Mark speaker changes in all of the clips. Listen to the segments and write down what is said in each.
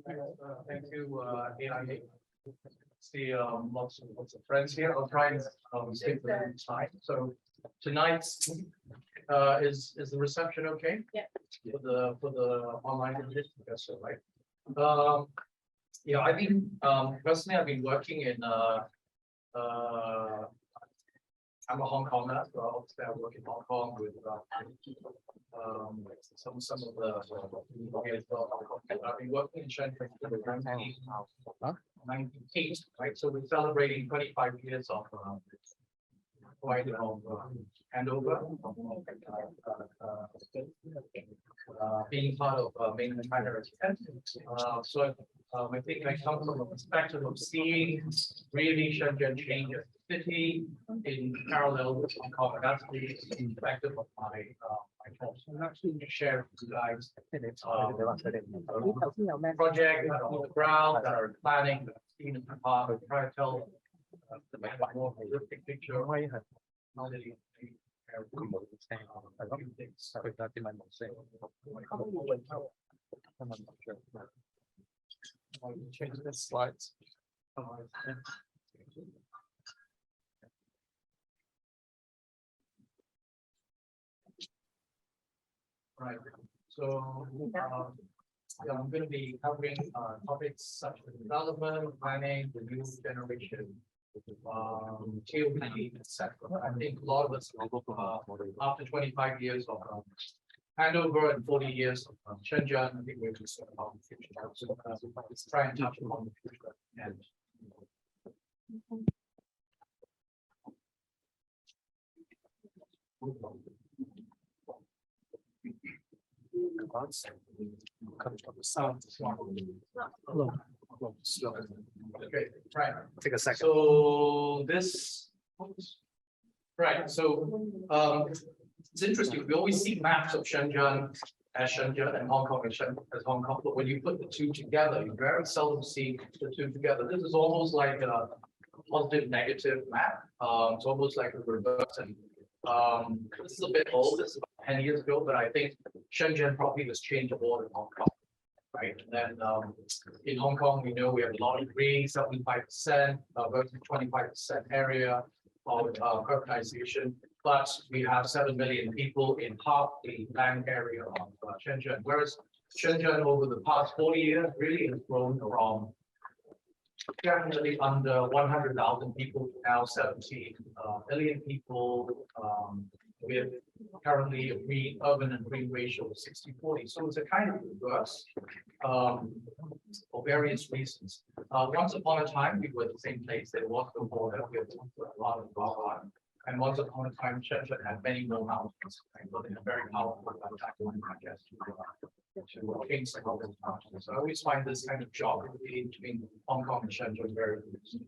Speaker 1: Thank you, AIA. See lots of friends here. I'll try and stick to the time. So tonight is the reception okay?
Speaker 2: Yeah.
Speaker 1: For the online edition, I guess so, right? Yeah, I've been personally I've been working in I'm a Hong Konger, so obviously I work in Hong Kong with some of the I've been working in Shenzhen for 98, right? So we're celebrating 25 years of quite handover, being part of mainland China residents. So I think I come from a perspective of seeing really Shenzhen change as a city in parallel with Hong Kong. That's the perspective of my talk. So I'm actually going to share with you guys projects that are on the ground, that are planning, that I've seen in the past, try to tell the more holistic picture. How they change the slides. Right. So yeah, I'm going to be covering topics such as development, planning, the new generation, TOP, etc. I think a lot of us after 25 years of handover and 40 years of Shenzhen, I think we're concerned about the future. So let's try and touch upon the future. And okay, right.
Speaker 3: Take a second.
Speaker 1: So this, right. So it's interesting. We always see maps of Shenzhen as Shenzhen and Hong Kong as Hong Kong, but when you put the two together, you very seldom see the two together. This is almost like a positive negative map. It's almost like a reverse. And this is a bit old. This is about 10 years ago, but I think Shenzhen probably was changed more than Hong Kong. Right. And then in Hong Kong, we know we have a lot of green, 75%, versus 25% area of urbanization. But we have 7 million people in half the land area of Shenzhen. Whereas Shenzhen over the past 40 years really has grown from definitely under 100,000 people to now 17 million people. With currently a green urban and green ratio of 60-40. So it's a kind of reverse for various reasons. Once upon a time, we were at the same place. There was no border. We had a lot of blah. And once upon a time, Shenzhen had many more mountains. Right? But in a very powerful attack on to change some of those mountains. So I always find this kind of geography between Hong Kong and Shenzhen very interesting.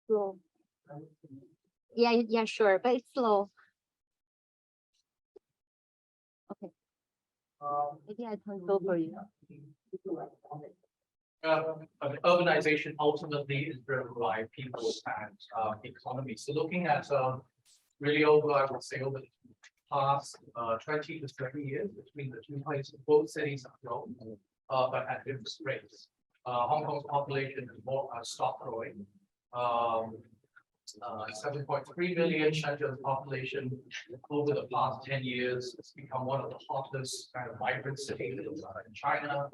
Speaker 2: Slow. Yeah, sure, but it's slow. Okay. Maybe I can go for you.
Speaker 1: Urbanization ultimately is driven by people and economy. So looking at really over, I would say over the past 20 to 30 years between the two places, both cities have grown, but at different rates. Hong Kong's population has more stopped growing. 7.3 million. Shenzhen's population over the past 10 years has become one of the hottest kind of vibrant cities in China,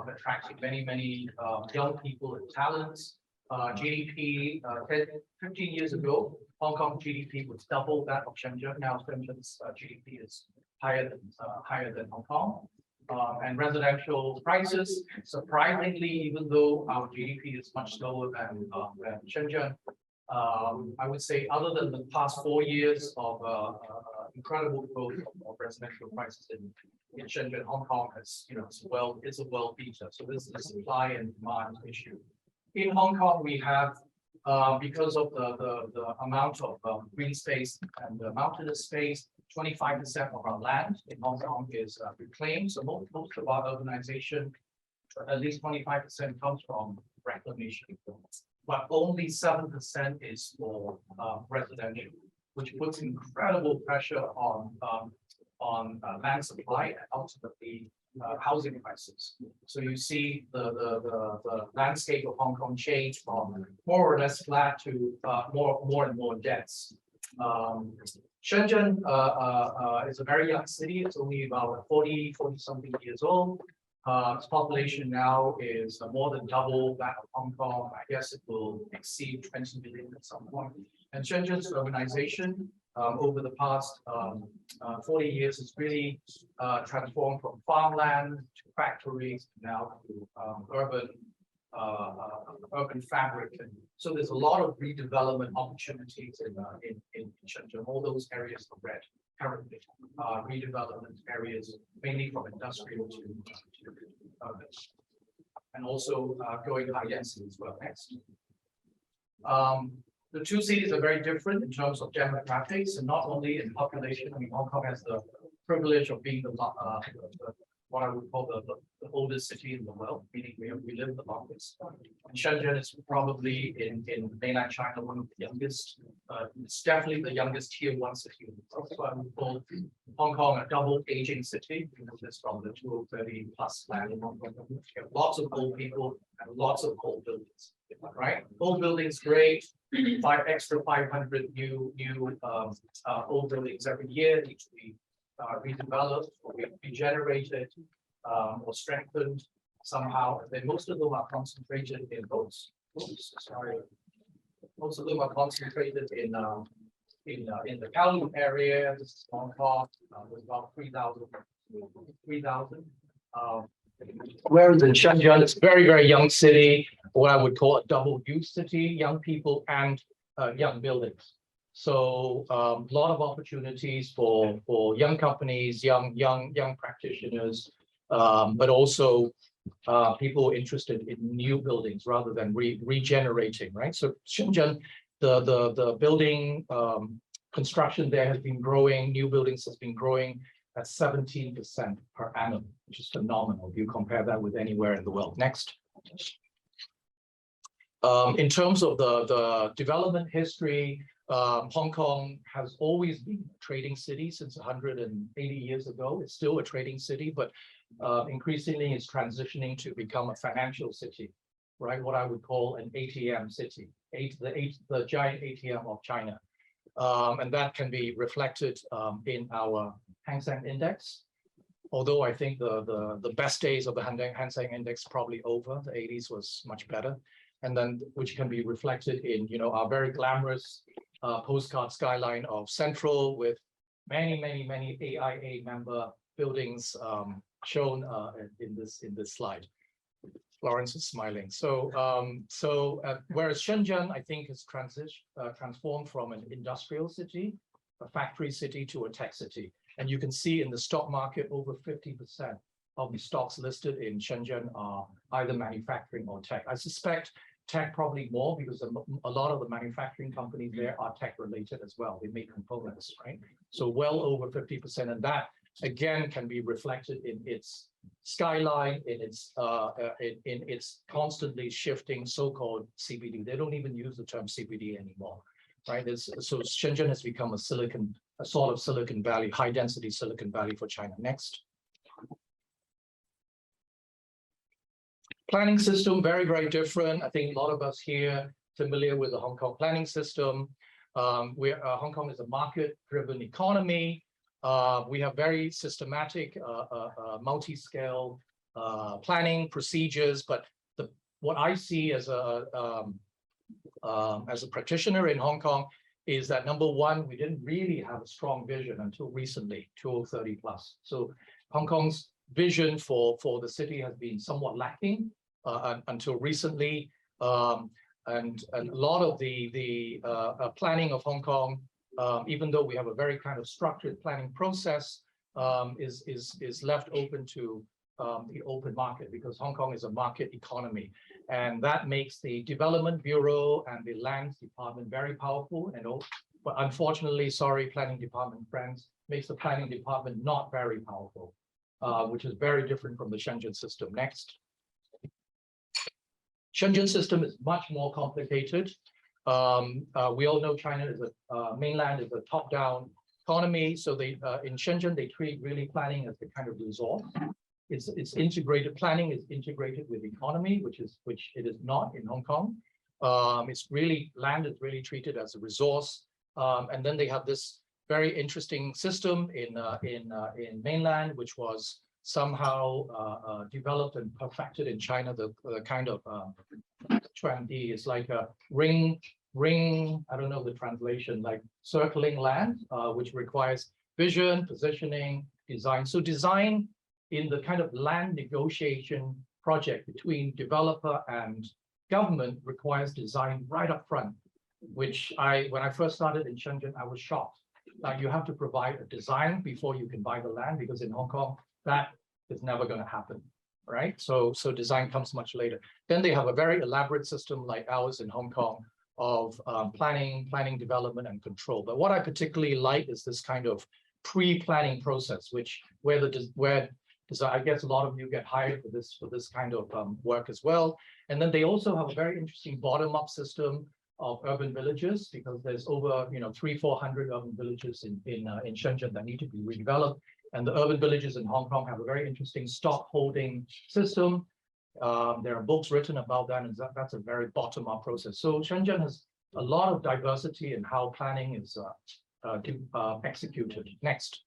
Speaker 1: attracting many young people and talents. GDP 15 years ago, Hong Kong GDP was double that of Shenzhen. Now Shenzhen's GDP is higher than Hong Kong. And residential prices, surprisingly, even though our GDP is much lower than Shenzhen, I would say other than the past 4 years of incredible growth of residential prices in Shenzhen, Hong Kong has, is a world beater. So this is a supply and demand issue. In Hong Kong, we have, because of the amount of green space and the mountainous space, 25% of our land in Hong Kong is reclaimed. So most of our urbanization, at least 25% comes from reclamation, but only 7% is for residential. which puts incredible pressure on land supply and ultimately housing prices. So you see the landscape of Hong Kong change from more or less flat to more and more dense. Shenzhen is a very young city. It's only about 40 something years old. Its population now is more than double that of Hong Kong. I guess it will exceed 20 million at some point. And Shenzhen's urbanization over the past 40 years has really transformed from farmland to factories now to urban fabric. And so there's a lot of redevelopment opportunities in Shenzhen. All those areas are red currently, redevelopment areas, mainly from industrial to urban, and also growing high density as well. Next. The two cities are very different in terms of demographics, and not only in population. I mean, Hong Kong has the privilege of being what I would call the oldest city in the world, meaning we live the longest. And Shenzhen is probably in mainland China one of the youngest. It's definitely the youngest tier 1 city in the world. So I would call Hong Kong a double aging city. You know this from the 2030 plus plan in Hong Kong. You have lots of old people and lots of old buildings. Right, old buildings great. 500 new old buildings every year need to be redeveloped or regenerated or strengthened somehow. And then most of them are concentrated in those. Most of them are concentrated in the Kowloon area. This is Hong Kong. There's about 3,000. Whereas in Shenzhen, it's a very, very young city, what I would call a double use city, young people and young buildings. So a lot of opportunities for young companies, young practitioners, but also people interested in new buildings rather than regenerating, right? So Shenzhen, the building construction there has been growing, new buildings has been growing at 17% per annum, which is phenomenal if you compare that with anywhere in the world. Next. In terms of the development history, Hong Kong has always been a trading city since 180 years ago. It's still a trading city, but increasingly it's transitioning to become a financial city, right? What I would call an ATM city, the giant ATM of China. And that can be reflected in our Hang Seng Index. Although I think the best days of the Hang Seng Index probably over. The 80s was much better, and then which can be reflected in our very glamorous postcard skyline of Central with many AIA member buildings shown in this slide. Laurence is smiling. So whereas Shenzhen, I think, has transformed from an industrial city, a factory city, to a tech city. And you can see in the stock market, over 50% of the stocks listed in Shenzhen are either manufacturing or tech. I suspect tech probably more because a lot of the manufacturing companies there are tech related as well. They make components, right? So well over 50%, and that again can be reflected in its skyline, in its constantly shifting so-called CBD. They don't even use the term CBD anymore, right? So Shenzhen has become a sort of Silicon Valley, high density Silicon Valley for China. Next. Planning system, very different. I think a lot of us here familiar with the Hong Kong planning system. Hong Kong is a market-driven economy. We have very systematic, multi-scale planning procedures. But what I see as a practitioner in Hong Kong is that number one, we didn't really have a strong vision until recently, 2030 plus. So Hong Kong's vision for the city has been somewhat lacking until recently, and a lot of the planning of Hong Kong, even though we have a very kind of structured planning process, is left open to the open market, because Hong Kong is a market economy, and that makes the Development Bureau and the Lands Department very powerful. But unfortunately, sorry, planning department friends, makes the planning department not very powerful, which is very different from the Shenzhen system. Next. Shenzhen system is much more complicated. We all know China is mainland is a top-down economy. So they in Shenzhen, they treat really planning as the kind of resource. It's integrated, planning is integrated with economy, which it is not in Hong Kong. It's really, land is really treated as a resource. And then they have this very interesting system in mainland, which was somehow developed and perfected in China, the kind of trendy, it's like a ring, I don't know the translation, like circling land, which requires vision, positioning, design. So design in the kind of land negotiation project between developer and government requires design right up front, which when I first started in Shenzhen, I was shocked. Like you have to provide a design before you can buy the land, because in Hong Kong, that is never going to happen, right? So design comes much later. Then they have a very elaborate system like ours in Hong Kong of planning, development, and control. But what I particularly like is this kind of pre-planning process, where I guess a lot of you get hired for this kind of work as well. And then they also have a very interesting bottom-up system of urban villages, because there's over 300-400 urban villages in Shenzhen that need to be redeveloped. And the urban villages in Hong Kong have a very interesting stock holding system. There are books written about that, and that's a very bottom-up process. So Shenzhen has a lot of diversity in how planning is executed. Next.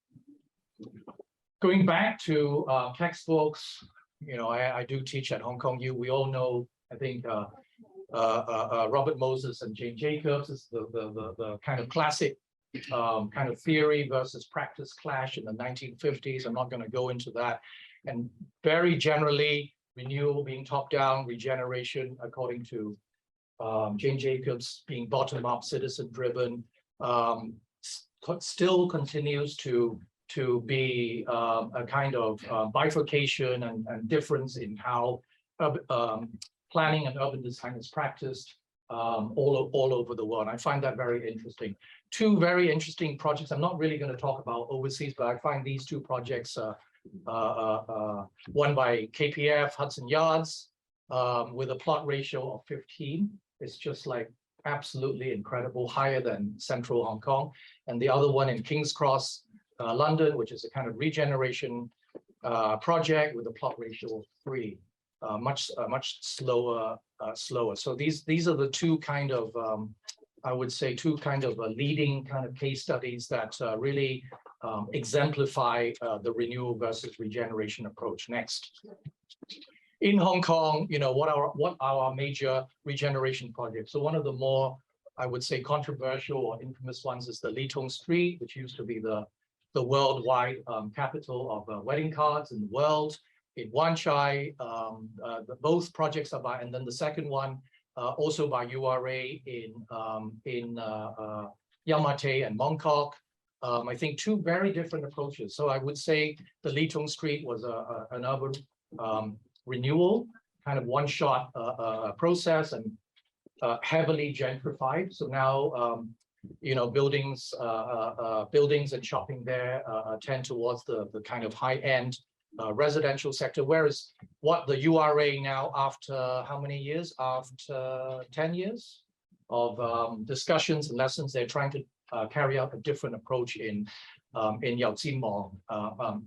Speaker 1: Going back to textbooks, I do teach at Hong Kong U. We all know, I think, Robert Moses and Jane Jacobs is the kind of classic kind of theory versus practice clash in the 1950s. I'm not going to go into that. And very generally, renewal being top-down, regeneration, according to Jane Jacobs, being bottom-up, citizen-driven, still continues to be a kind of bifurcation and difference in how planning and urban design is practiced all over the world. I find that very interesting. Two very interesting projects. I'm not really going to talk about overseas, but I find these two projects, one by KPF, Hudson Yards, with a plot ratio of 15. It's just like absolutely incredible, higher than central Hong Kong. And the other one in King's Cross, London, which is a kind of regeneration project with a plot ratio of 3. Much slower. So these are the two kind of I would say two kind of leading kind of case studies that really exemplify the renewal versus regeneration approach. Next. In Hong Kong, what are our major regeneration projects? So one of the more, I would say, controversial or infamous ones is the Litung Street, which used to be the worldwide capital of wedding cards in the world. In Wan Chai, both projects are by, and then the second one also by URA in Yau Ma Tei and Mongkok. I think two very different approaches. So I would say the Litung Street was an urban renewal, kind of one-shot process, and heavily gentrified. So now buildings and shopping there tend towards the kind of high-end residential sector, whereas what the URA now, after how many years? After 10 years of discussions and lessons, they're trying to carry out a different approach in Yaoqing Mall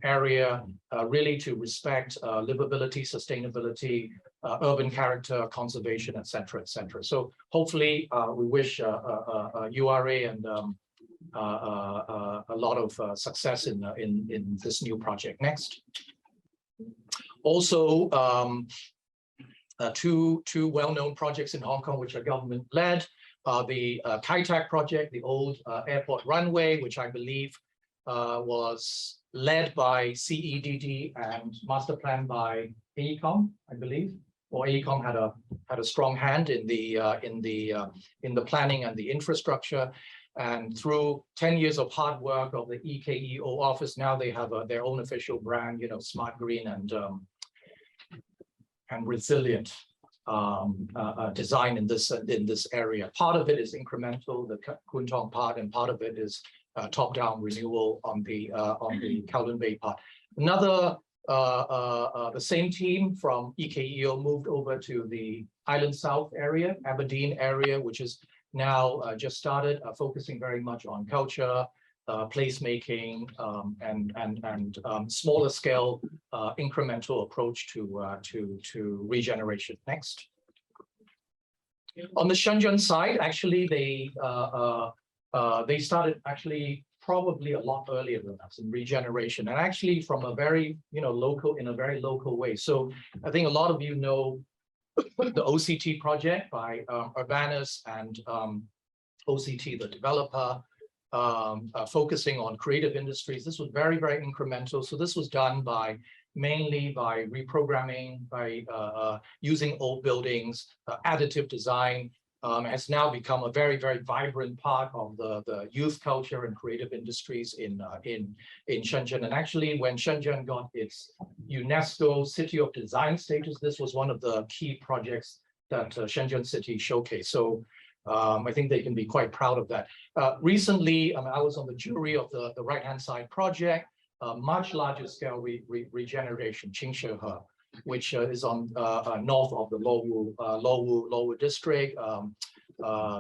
Speaker 1: area, really to respect livability, sustainability, urban character, conservation, etc., etc. So hopefully, we wish URA and a lot of success in this new project. Next. Also, two well-known projects in Hong Kong, which are government-led. The Kai Tak project, the old airport runway, which I believe was led by CEDD and master plan by AECOM, I believe, or AECOM had a strong hand in the planning and the infrastructure. And through 10 years of hard work of the EKEO office, now they have their own official brand, smart green and resilient design in this area. Part of it is incremental, the Kwun Tong part, and part of it is top-down renewal on the Kowloon Bay part. Another, the same team from EKEO moved over to the Island South area, Aberdeen area, which is now just started focusing very much on culture, placemaking, and smaller scale incremental approach to regeneration. Next. On the Shenzhen side, actually, they started actually probably a lot earlier than us in regeneration, and actually from a very local, in a very local way. So I think a lot of you know the OCT project by Urbanus and OCT, the developer, focusing on creative industries. This was very, very incremental. So this was done mainly by reprogramming, by using old buildings, additive design. Has now become a very, very vibrant part of the youth culture and creative industries in Shenzhen. And actually, when Shenzhen got its UNESCO City of Design status, this was one of the key projects that Shenzhen City showcased. So I think they can be quite proud of that. Recently, I was on the jury of the right-hand side project, much larger scale regeneration, Qingshihhe, which is on north of the Luowu district.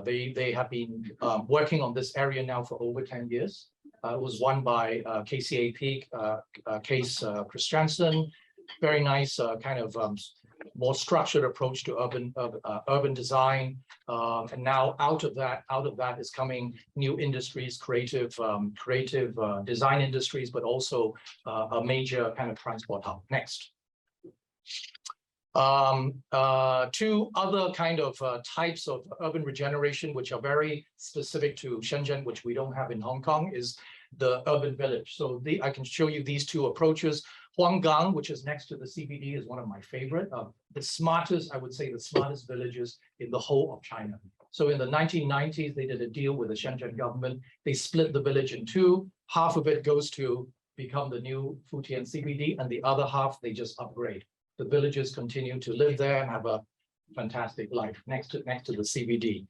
Speaker 1: They have been working on this area now for over 10 years. It was won by KCAP, Case Christiansen. Very nice kind of more structured approach to urban design. And now out of that is coming new industries, creative design industries, but also a major kind of transport hub. Next. Two other kind of types of urban regeneration, which are very specific to Shenzhen, which we don't have in Hong Kong, is the urban village. So I can show you these two approaches. Huanggang, which is next to the CBD, is one of my favorite. The smartest, I would say, the smartest villages in the whole of China. So in the 1990s, they did a deal with the Shenzhen government. They split the village in two. Half of it goes to become the new Futian CBD, and the other half they just upgrade. The villagers continue to live there and have a fantastic life next to the CBD,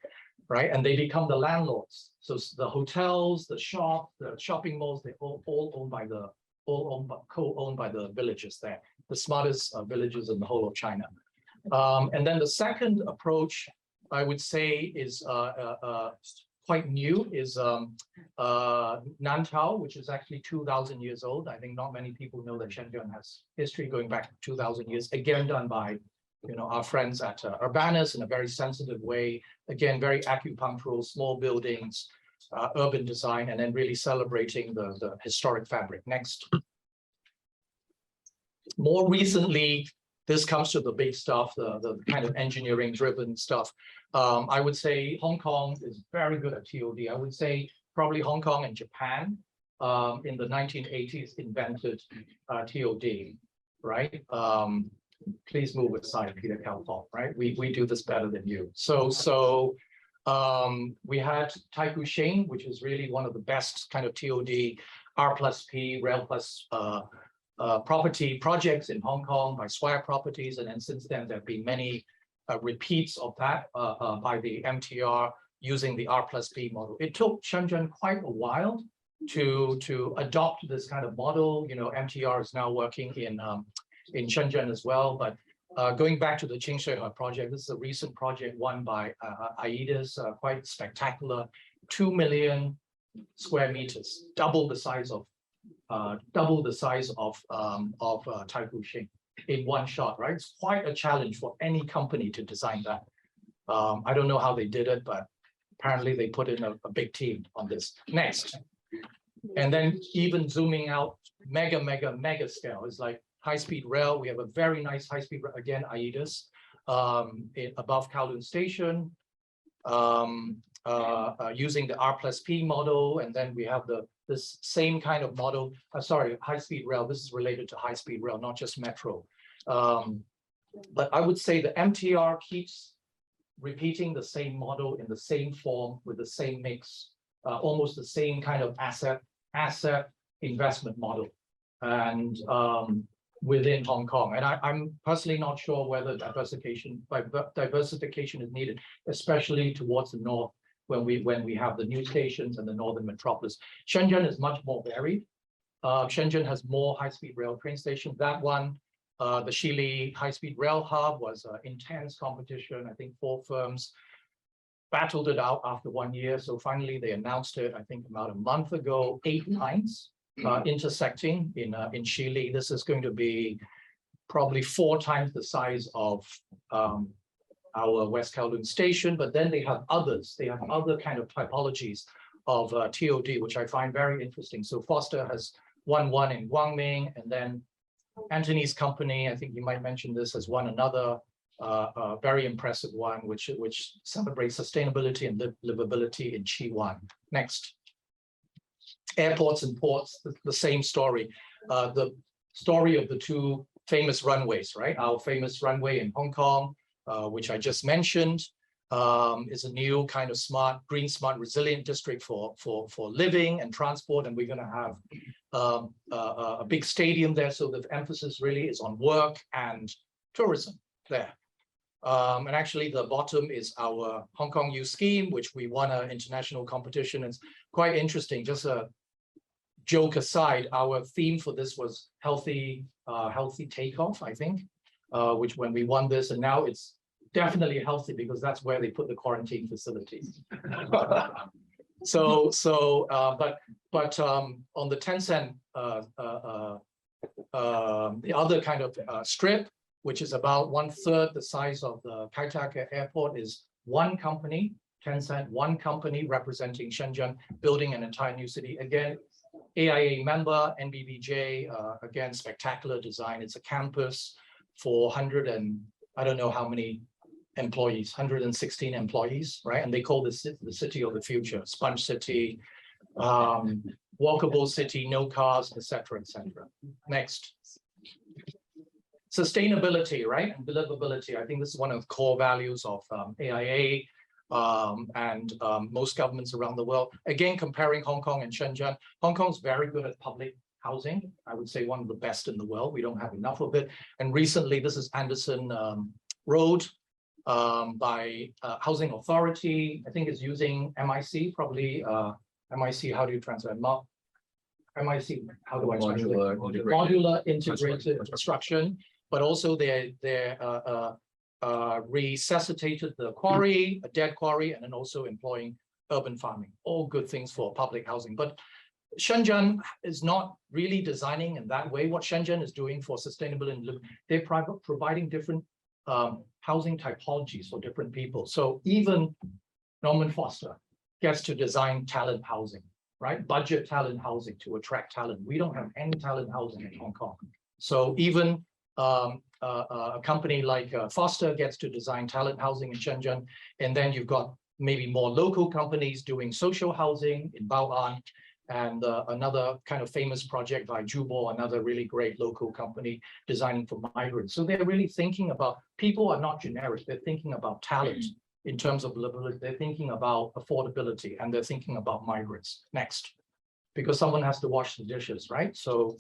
Speaker 1: right? And they become the landlords. So the hotels, the shopping malls, they all owned by co-owned by the villagers there, the smartest villages in the whole of China. And then the second approach, I would say, is quite new, is Nantao, which is actually 2,000 years old. I think not many people know that Shenzhen has history going back 2,000 years, again done by our friends at Urbanus in a very sensitive way, again very acupunctural, small buildings, urban design, and then really celebrating the historic fabric. Next. More recently, this comes to the big stuff, the kind of engineering driven stuff. I would say Hong Kong is very good at TOD. I would say probably Hong Kong and Japan in the 1980s invented TOD, right? Please move aside, Peter Calthorpe, right? We do this better than you. So we had Taikoo Shing, which is really one of the best kind of TOD, R+P, Rail Plus property projects in Hong Kong by Swire Properties. And then since then, there have been many repeats of that by the MTR using the R+P model. It took Shenzhen quite a while to adopt this kind of model. MTR is now working in Shenzhen as well. But going back to the Qingshihhe project, this is a recent project won by AIDA's, quite spectacular, 2 million square meters, double the size of Taikoo Shing in one shot, right? It's quite a challenge for any company to design that. I don't know how they did it, but apparently they put in a big team on this. Next. And then even zooming out, mega scale is like high-speed rail. We have a very nice high-speed rail, again, AIDA's, above Kowloon Station, using the R+P model. And then we have this same kind of model, high-speed rail. This is related to high-speed rail, not just metro. But I would say the MTR keeps repeating the same model in the same form with the same mix, almost the same kind of asset investment model, and within Hong Kong. And I'm personally not sure whether diversification is needed, especially towards the north when we have the new stations and the Northern Metropolis. Shenzhen is much more varied. Shenzhen has more high-speed rail train stations. That one, the Shili high-speed rail hub, was intense competition. I think 4 firms battled it out after 1 year. So finally they announced it, I think about a month ago, 8 lines intersecting in Chile. This is going to be probably 4 times the size of our West Kowloon station, but then they have others. They have other kind of typologies of TOD, which I find very interesting. So Foster has won one in Guangming, and then Anthony's company, I think you might mention this, has won another very impressive one, which celebrates sustainability and livability in Chi-Wan. Next. Airports and ports, the same story. The story of the 2 famous runways, right? Our famous runway in Hong Kong, which I just mentioned, is a new kind of smart, green, smart, resilient district for living and transport. And we're going to have a big stadium there. So the emphasis really is on work and tourism there. And actually the bottom is our Hong Kong U scheme, which we won an international competition. It's quite interesting. Just a joke aside, our theme for this was healthy takeoff, I think, which when we won this, and now it's definitely healthy because that's where they put the quarantine facilities. But on the Tencent, the other kind of strip, which is about 1/3 the size of the Kai Tak Airport, is one company, Tencent, one company representing Shenzhen, building an entire new city. Again, AIA member, NBBJ, again, spectacular design. It's a campus for 100 and I don't know how many employees, 116 employees, right? And they call this the city of the future, sponge city, walkable city, no cars, etc., etc. Next. Sustainability, right? And livability. I think this is one of the core values of AIA and most governments around the world. Again, comparing Hong Kong and Shenzhen, Hong Kong's very good at public housing. I would say one of the best in the world. We don't have enough of it. And recently, this is Anderson Road by Housing Authority. I think it's using MIC, probably MIC, how do you translate? MIC, how do I translate? Modular integrated construction. But also they resuscitated the quarry, a dead quarry, and then also employing urban farming. All good things for public housing. But Shenzhen is not really designing in that way. What Shenzhen is doing for sustainable and living, they're providing different housing typologies for different people. So even Norman Foster gets to design talent housing, right? Budget talent housing to attract talent. We don't have any talent housing in Hong Kong. So even a company like Foster gets to design talent housing in Shenzhen, and then you've got maybe more local companies doing social housing in Bao'an, and another kind of famous project by Jubo, another really great local company designing for migrants. So they're really thinking about, people are not generic, they're thinking about talent in terms of livability, they're thinking about affordability, and they're thinking about migrants. Next, because someone has to wash the dishes, right? So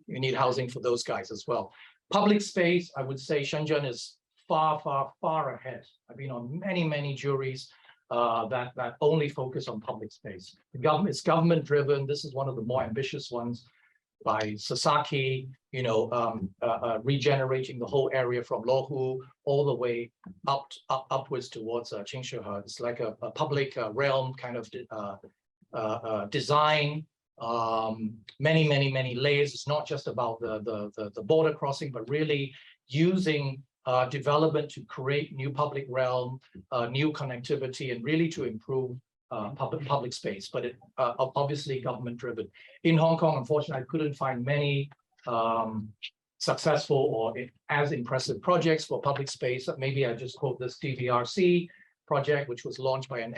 Speaker 1: you need housing for those guys as well. Public space, I would say Shenzhen is far, far, far ahead. I've been on many, many juries that only focus on public space. It's government driven. This is one of the more ambitious ones by Sasaki, you know, regenerating the whole area from Lohu all the way upwards towards Qingshihe. It's like a public realm kind of design. Many layers. It's not just about the border crossing, but really using development to create new public realm, new connectivity, and really to improve public space. But it obviously government driven. In Hong Kong, unfortunately, I couldn't find many successful or as impressive projects for public space. Maybe I just quote this DVRC project, which was launched by an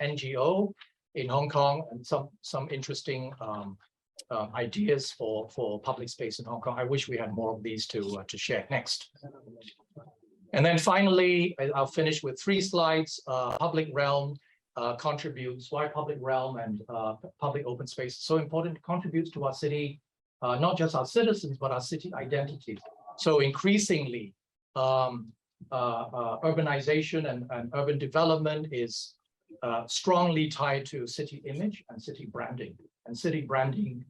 Speaker 1: NGO in Hong Kong, and some interesting ideas for public space in Hong Kong. I wish we had more of these to share. Next. And then finally, I'll finish with 3 slides. Public realm contributes. Why public realm and public open space so important? It contributes to our city, not just our citizens, but our city identity. So increasingly, urbanization and urban development is strongly tied to city image and city branding. And city branding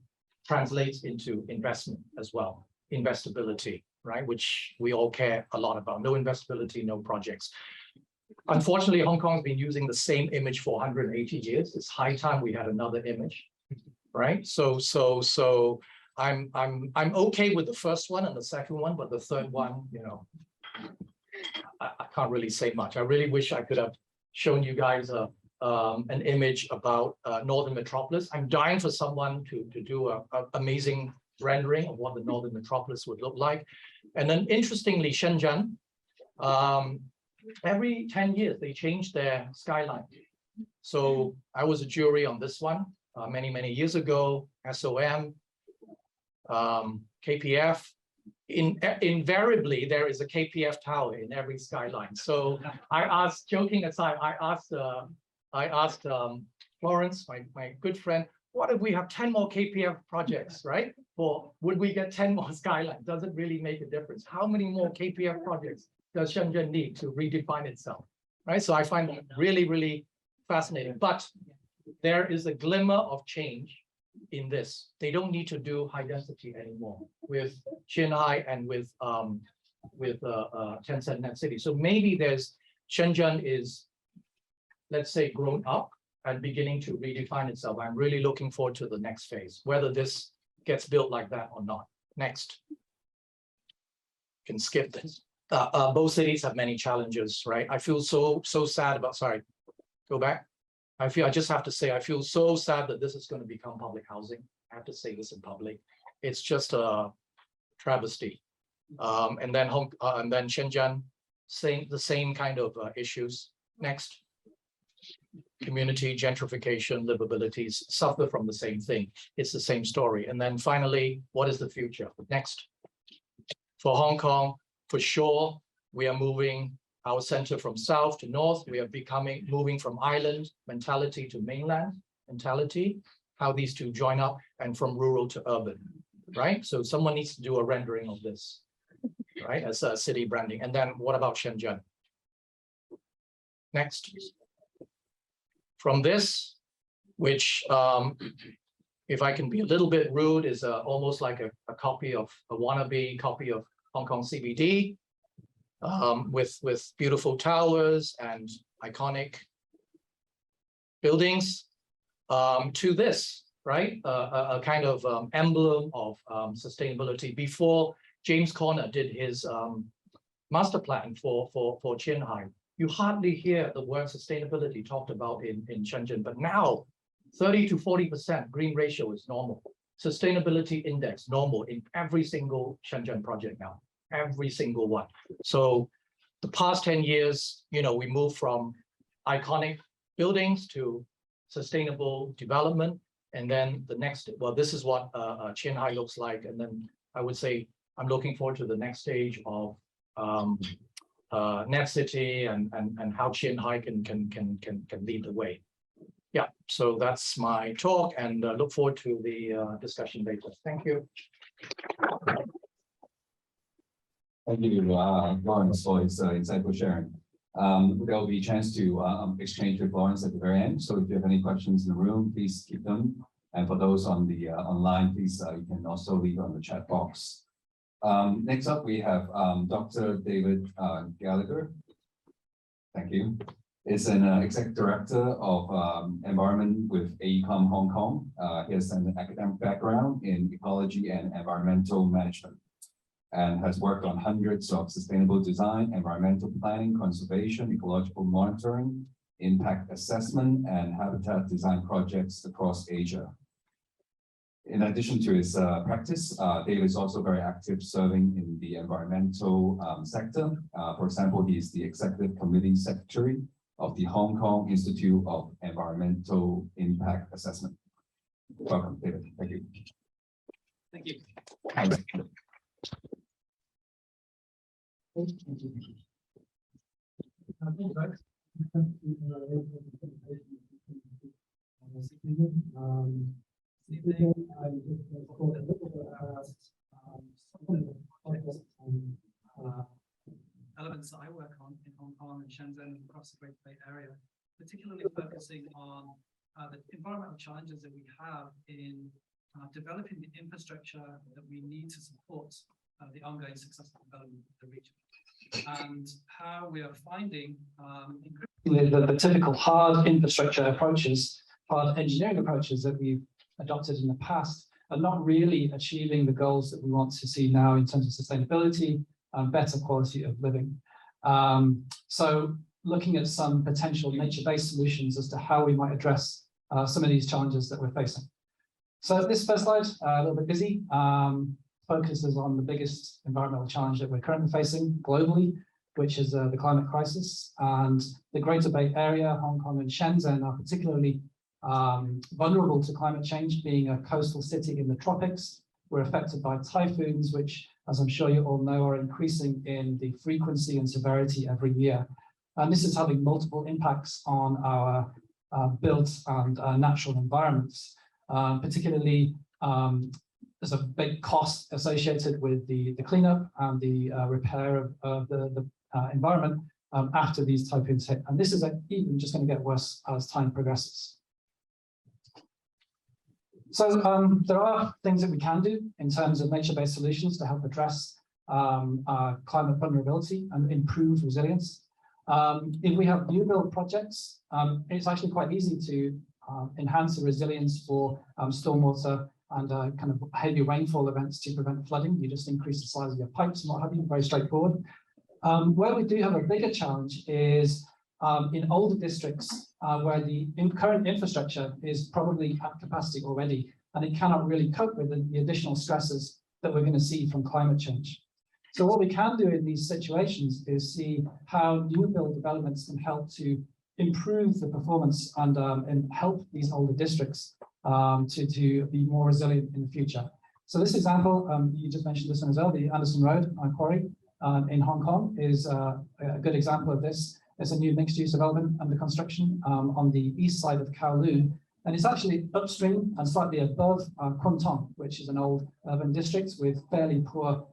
Speaker 1: translates into investment as well, investability, right? Which we all care a lot about. No investability, no projects. Unfortunately, Hong Kong's been using the same image for 180 years. It's high time we had another image, right? So I'm okay with the first one and the second one, but the third one, you know, I can't really say much. I really wish I could have shown you guys an image about Northern Metropolis. I'm dying for someone to do an amazing rendering of what the Northern Metropolis would look like. And then interestingly, Shenzhen, every 10 years, they change their skyline. So I was a jury on this one many years ago, SOM, KPF. Invariably, there is a KPF tower in every skyline. So I asked, joking aside, I asked Laurence, my good friend, what if we have 10 more KPF projects, right? Or would we get 10 more skylines? Does it really make a difference? How many more KPF projects does Shenzhen need to redefine itself, right? So I find that really fascinating. But there is a glimmer of change in this. They don't need to do high density anymore with Qinghai and with Tencent Net City. So maybe Shenzhen is, let's say, grown up and beginning to redefine itself. I'm really looking forward to the next phase, whether this gets built like that or not. Next. Can skip this. Both cities have many challenges, right? I feel so sad about, sorry, go back. I just have to say, I feel so sad that this is going to become public housing. I have to say this in public. It's just a travesty. And then Shenzhen, the same kind of issues. Next. Community gentrification, livabilities suffer from the same thing. It's the same story. And then finally, what is the future? Next. For Hong Kong, for sure, we are moving our center from south to north. We are moving from island mentality to mainland mentality, how these two join up, and from rural to urban, right? So someone needs to do a rendering of this, right, as a city branding. And then what about Shenzhen? Next. From this, which, if I can be a little bit rude, is almost like a wannabe copy of Hong Kong CBD, with beautiful towers and iconic buildings, to this, right? A kind of emblem of sustainability. Before James Corner did his master plan for Qinghai, you hardly hear the word sustainability talked about in Shenzhen, but now 30 to 40% green ratio is normal. Sustainability index normal in every single Shenzhen project now, every single one. So the past 10 years, you know, we moved from iconic buildings to sustainable development. And then the next, well, this is what Qinghai looks like. And then I would say, I'm looking forward to the next stage of Net City and how Qinghai can lead the way. Yeah, so that's my talk, and look forward to the discussion later. Thank you.
Speaker 3: Thank you, Laurence, for his insightful sharing. There will be a chance to exchange with Laurence at the very end. So if you have any questions in the room, please keep them. And for those on the online, please you can also leave on the chat box. Next up, we have Dr. David Gallacher. Thank you. Is an executive director of environment with AECOM Hong Kong. He has an academic background in ecology and environmental management, and has worked on hundreds of sustainable design, environmental planning, conservation, ecological monitoring, impact assessment, and habitat design projects across Asia. In addition to his practice, David is also very active serving in the environmental sector. For example, he is the executive committee secretary of the Hong Kong Institute of Environmental Impact Assessment. Welcome, David. Thank you.
Speaker 1: Thank you.
Speaker 4: Elements that I work on in Hong Kong and Shenzhen and across the Great Bay Area, particularly focusing on the environmental challenges that we have in developing the infrastructure that we need to support the ongoing successful development of the region. and how we are finding the typical hard infrastructure approaches, hard engineering approaches that we've adopted in the past are not really achieving the goals that we want to see now in terms of sustainability and better quality of living. So looking at some potential nature-based solutions as to how we might address some of these challenges that we're facing. So this first slide, a little bit busy, focuses on the biggest environmental challenge that we're currently facing globally, which is the climate crisis. And the Greater Bay Area, Hong Kong and Shenzhen are particularly vulnerable to climate change, being a coastal city in the tropics. We're affected by typhoons, which, as I'm sure you all know, are increasing in the frequency and severity every year. And this is having multiple impacts on our built and natural environments. Particularly, there's a big cost associated with the cleanup and the repair of the environment after these typhoons hit. And this is even just going to get worse as time progresses. So there are things that we can do in terms of nature-based solutions to help address climate vulnerability and improve resilience. If we have new build projects, it's actually quite easy to enhance the resilience for stormwater and kind of heavy rainfall events to prevent flooding. You just increase the size of your pipes and what have you, very straightforward. Where we do have a bigger challenge is in older districts where the current infrastructure is probably at capacity already, and it cannot really cope with the additional stresses that we're going to see from climate change. So what we can do in these situations is see how new build developments can help to improve the performance and help these older districts to be more resilient in the future. So this example, you just mentioned this one as well, the Anderson Road quarry in Hong Kong is a good example of this. It's a new mixed-use development under construction on the east side of Kowloon, and it's actually upstream and slightly above Kwun Tong, which is an old urban district with fairly poor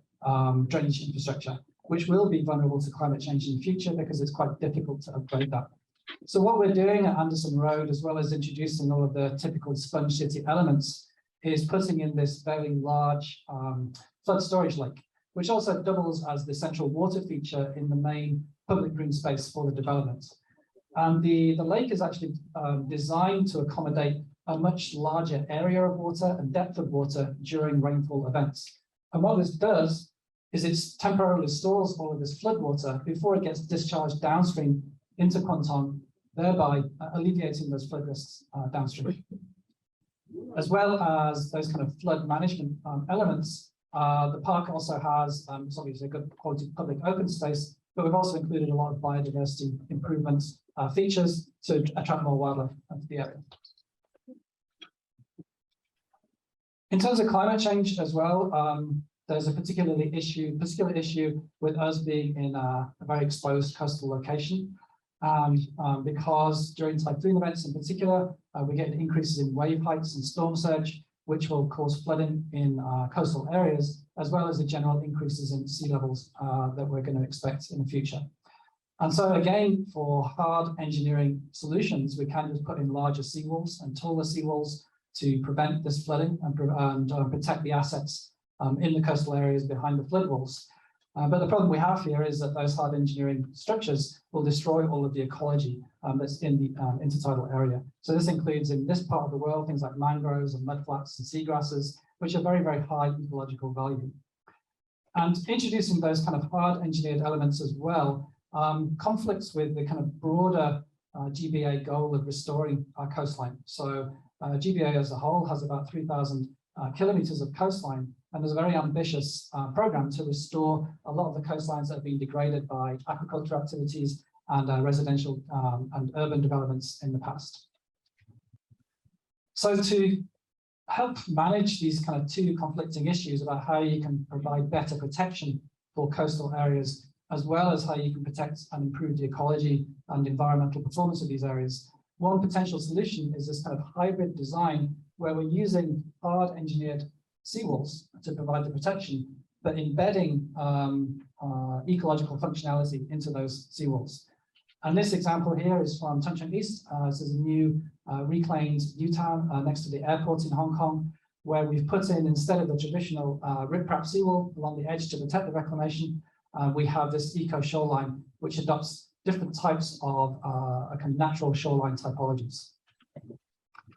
Speaker 4: drainage infrastructure, which will be vulnerable to climate change in the future because it's quite difficult to upgrade that. So what we're doing at Anderson Road, as well as introducing all of the typical sponge city elements, is putting in this very large flood storage lake, which also doubles as the central water feature in the main public green space for the development. And the lake is actually designed to accommodate a much larger area of water and depth of water during rainfall events. And what this does is it temporarily stores all of this flood water before it gets discharged downstream into Kwun Tong, thereby alleviating those flood risks downstream. As well as those kind of flood management elements, the park also has, it's obviously a good quality public open space, but we've also included a lot of biodiversity improvements features to attract more wildlife into the area. In terms of climate change as well, there's a particular issue with us being in a very exposed coastal location. Because during typhoon events in particular, we get increases in wave heights and storm surge, which will cause flooding in coastal areas, as well as the general increases in sea levels that we're going to expect in the future. And so again, for hard engineering solutions, we can just put in larger seawalls and taller seawalls to prevent this flooding and protect the assets in the coastal areas behind the flood walls. But the problem we have here is that those hard engineering structures will destroy all of the ecology that's in the intertidal area. So this includes in this part of the world, things like mangroves and mudflats and seagrasses, which are very, very high ecological value. And introducing those kind of hard engineered elements as well conflicts with the kind of broader GBA goal of restoring our coastline. So GBA as a whole has about 3,000 kilometers of coastline, and there's a very ambitious program to restore a lot of the coastlines that have been degraded by aquaculture activities and residential and urban developments in the past. So to help manage these kind of two conflicting issues about how you can provide better protection for coastal areas, as well as how you can protect and improve the ecology and environmental performance of these areas, one potential solution is this kind of hybrid design where we're using hard engineered seawalls to provide the protection, but embedding ecological functionality into those seawalls. And this example here is from Tung Chung East. This is a new reclaimed new town next to the airport in Hong Kong, where we've put in, instead of the traditional riprap seawall along the edge to protect the reclamation,
Speaker 5: we have this eco shoreline, which adopts different types of kind of natural shoreline typologies.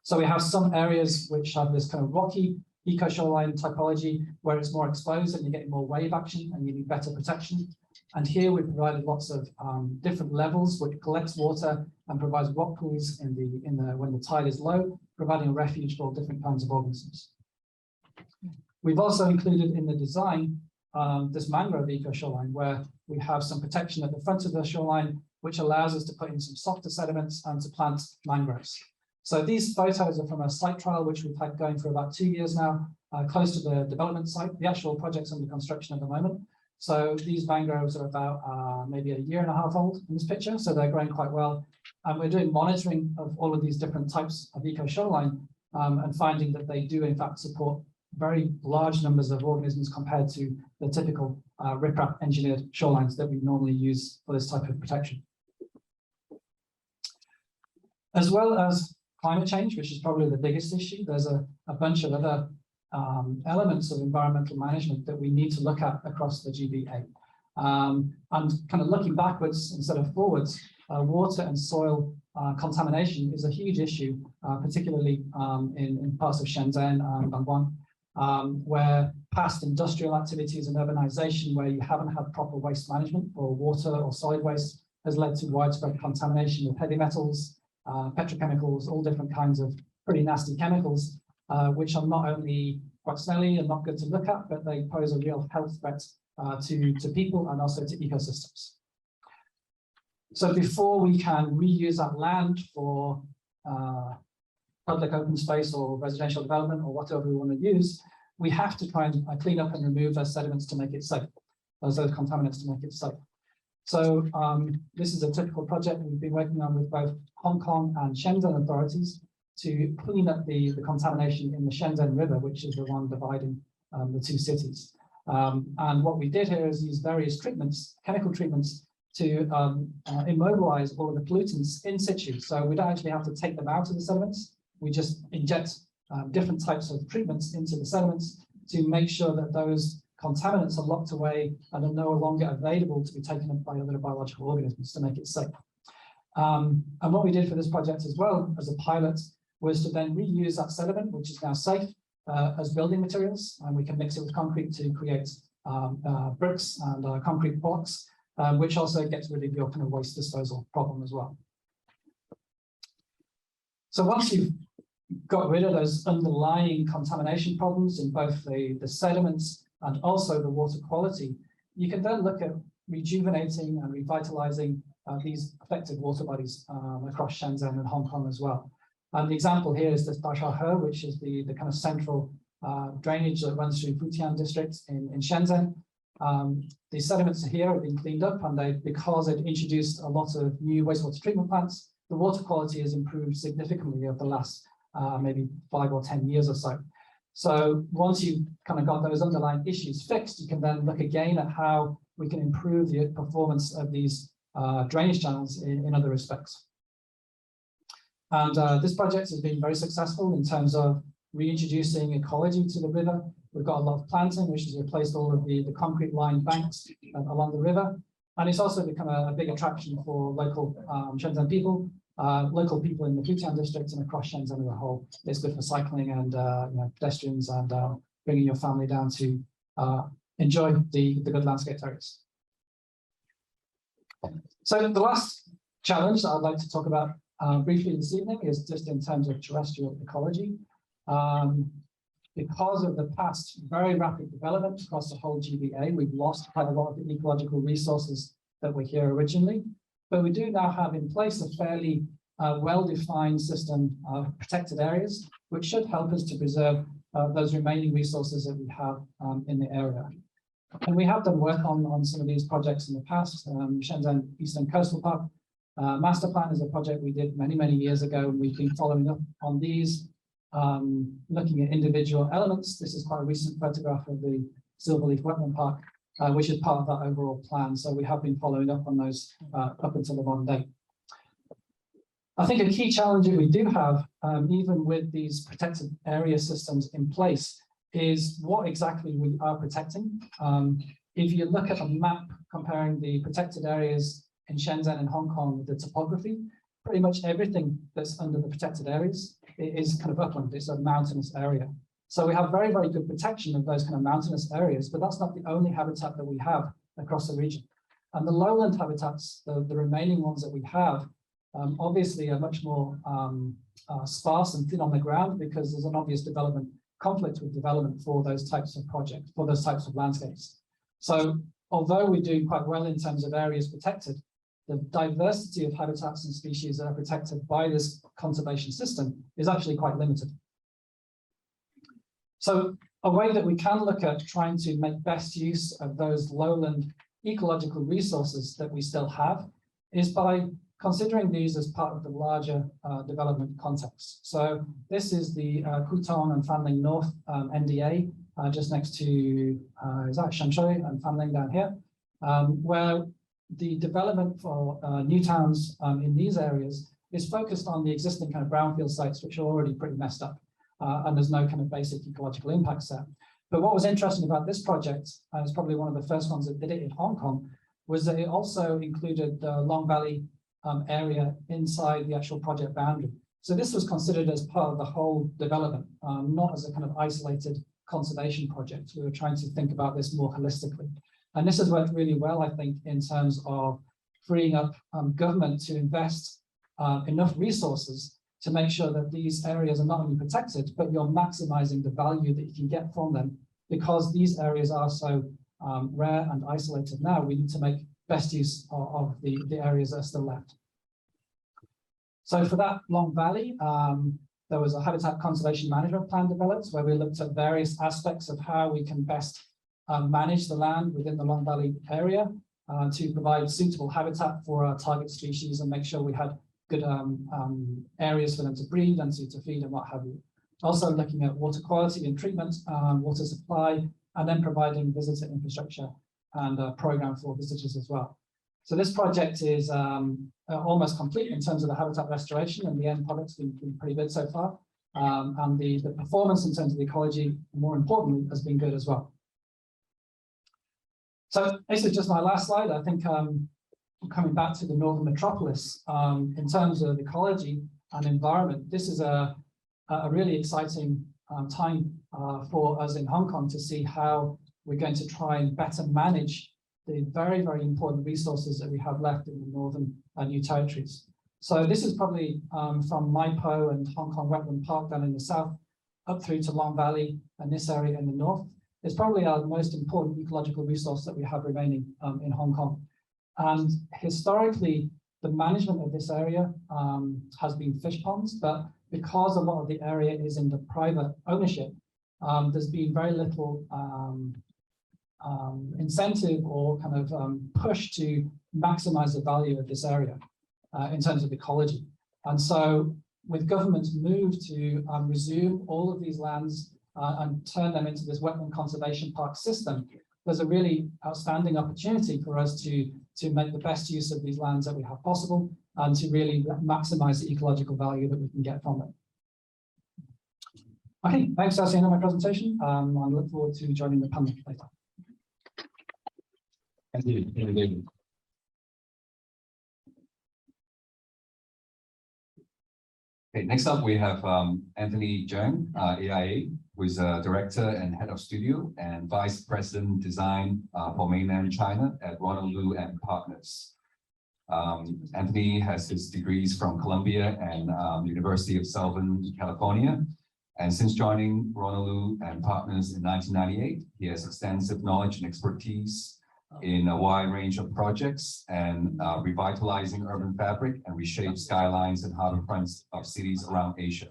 Speaker 5: So we have some areas which have this kind of rocky eco shoreline typology where it's more exposed and you're getting more wave action and you need better protection. And here we provided lots of different levels which collects water and provides rock pools when the tide is low, providing a refuge for different kinds of organisms. We've also included in the design this mangrove eco shoreline where we have some protection at the front of the shoreline, which allows us to put in some softer sediments and to plant mangroves. So these photos are from a site trial, which we've had going for about 2 years now, close to the development site. The actual project's under construction at the moment. So these mangroves are about maybe 1.5 years old in this picture. So they're growing quite well. And we're doing monitoring of all of these different types of eco shoreline and finding that they do in fact support very large numbers of organisms compared to the typical riprap engineered shorelines that we normally use for this type of protection. As well as climate change, which is probably the biggest issue, there's a bunch of other elements of environmental management that we need to look at across the GBA. And kind of looking backwards instead of forwards, water and soil contamination is a huge issue, particularly in parts of Shenzhen and Dongguan, where past industrial activities and urbanization, where you haven't had proper waste management for water or solid waste, has led to widespread contamination with heavy metals, petrochemicals, all different kinds of pretty nasty chemicals, which are not only quite smelly and not good to look at, but they pose a real health threat to people and also to ecosystems. So before we can reuse that land for public open space or residential development or whatever we want to use, we have to try and clean up and remove those sediments to make it safe, those contaminants to make it safe. So this is a typical project we've been working on with both Hong Kong and Shenzhen authorities to clean up the contamination in the Shenzhen River, which is the one dividing the two cities. And what we did here is use various treatments, chemical treatments, to immobilize all of the pollutants in situ. So we don't actually have to take them out of the sediments. We just inject different types of treatments into the sediments to make sure that those contaminants are locked away and are no longer available to be taken up by other biological organisms to make it safe. And what we did for this project as well as a pilot was to then reuse that sediment, which is now safe, as building materials, and we can mix it with concrete to create bricks and concrete blocks, which also gets rid of your kind of waste disposal problem as well. So once you've got rid of those underlying contamination problems in both the sediments and also the water quality, you can then look at rejuvenating and revitalizing these affected water bodies across Shenzhen and Hong Kong as well. And the example here is this Daishahe, which is the kind of central drainage that runs through Futian district in Shenzhen. The sediments here have been cleaned up, and because they've introduced a lot of new wastewater treatment plants, the water quality has improved significantly over the last maybe 5 or 10 years or so. So once you've kind of got those underlying issues fixed, you can then look again at how we can improve the performance of these drainage channels in other respects. And this project has been very successful in terms of reintroducing ecology to the river. We've got a lot of planting, which has replaced all of the concrete lined banks along the river. And it's also become a big attraction for local Shenzhen people, local people in the Futian district and across Shenzhen as a whole. It's good for cycling and pedestrians and bringing your family down to enjoy the good landscape areas. So the last challenge that I'd like to talk about briefly this evening is just in terms of terrestrial ecology. Because of the past very rapid development across the whole GBA, we've lost quite a lot of the ecological resources that were here originally. But we do now have in place a fairly well-defined system of protected areas, which should help us to preserve those remaining resources that we have in the area. And we have done work on some of these projects in the past. Shenzhen Eastern Coastal Park Master Plan is a project we did many, many years ago, and we've been following up on these, looking at individual elements. This is quite a recent photograph of the Silverleaf Wetland Park, which is part of that overall plan. So we have been following up on those up until the modern day. I think a key challenge that we do have, even with these protected area systems in place, is what exactly we are protecting. if you look at a map comparing the protected areas in Shenzhen and Hong Kong with the topography, pretty much everything that's under the protected areas is kind of upland. It's a mountainous area. So we have very, very good protection of those kind of mountainous areas, but that's not the only habitat that we have across the region. And the lowland habitats, the remaining ones that we have, obviously are much more sparse and thin on the ground because there's an obvious development conflict with development for those types of projects, for those types of landscapes. So although we're doing quite well in terms of areas protected, the diversity of habitats and species that are protected by this conservation system is actually quite limited. So a way that we can look at trying to make best use of those lowland ecological resources that we still have is by considering these as part of the larger development context. So this is the Kutong and Fanling North NDA, just next to is that Shanshoi and Fanling down here, where the development for new towns in these areas is focused on the existing kind of brownfield sites, which are already pretty messed up, and there's no kind of basic ecological impacts there. But what was interesting about this project, and it's probably one of the first ones that did it in Hong Kong, was that it also included the Long Valley area inside the actual project boundary. So this was considered as part of the whole development, not as a kind of isolated conservation project. We were trying to think about this more holistically. And this has worked really well, I think, in terms of freeing up government to invest enough resources to make sure that these areas are not only protected, but you're maximizing the value that you can get from them. Because these areas are so rare and isolated now, we need to make best use of the areas that are still left. So for that Long Valley, there was a habitat conservation management plan developed where we looked at various aspects of how we can best manage the land within the Long Valley area to provide suitable habitat for our target species and make sure we had good areas for them to breed and to feed and what have you. Also looking at water quality and treatment, water supply, and then providing visitor infrastructure and a program for visitors as well. So this project is almost complete in terms of the habitat restoration, and the end product's been pretty good so far. And the performance in terms of the ecology, more importantly, has been good as well. So this is just my last slide. I think coming back to the Northern Metropolis, in terms of ecology and environment, this is a really exciting time for us in Hong Kong to see how we're going to try and better manage the very, very important resources that we have left in the Northern New Territories. So this is probably from Mai Po and Hong Kong Wetland Park down in the south, up through to Long Valley and this area in the north. It's probably our most important ecological resource that we have remaining in Hong Kong. And historically, the management of this area has been fish ponds, but because a lot of the area is in the private ownership, there's been very little incentive or kind of push to maximize the value of this area in terms of ecology. And so with government's move to resume all of these lands and turn them into this wetland conservation park system, there's a really outstanding opportunity for us to make the best use of these lands that we have possible and to really maximize the ecological value that we can get from them. Okay, thanks. That's the end of my presentation. I look forward to joining the panel later.
Speaker 3: Thank you, David. Okay, next up we have Anthony Cheung, AIA, who is a director and head of studio and vice president design for mainland China at Ronald Lu Partners. Anthony has his degrees from Columbia and University of Southern California. And since joining Ronald Lu Partners in 1998, he has extensive knowledge and expertise in a wide range of projects and revitalizing urban fabric and reshape skylines and harborfronts of cities around Asia.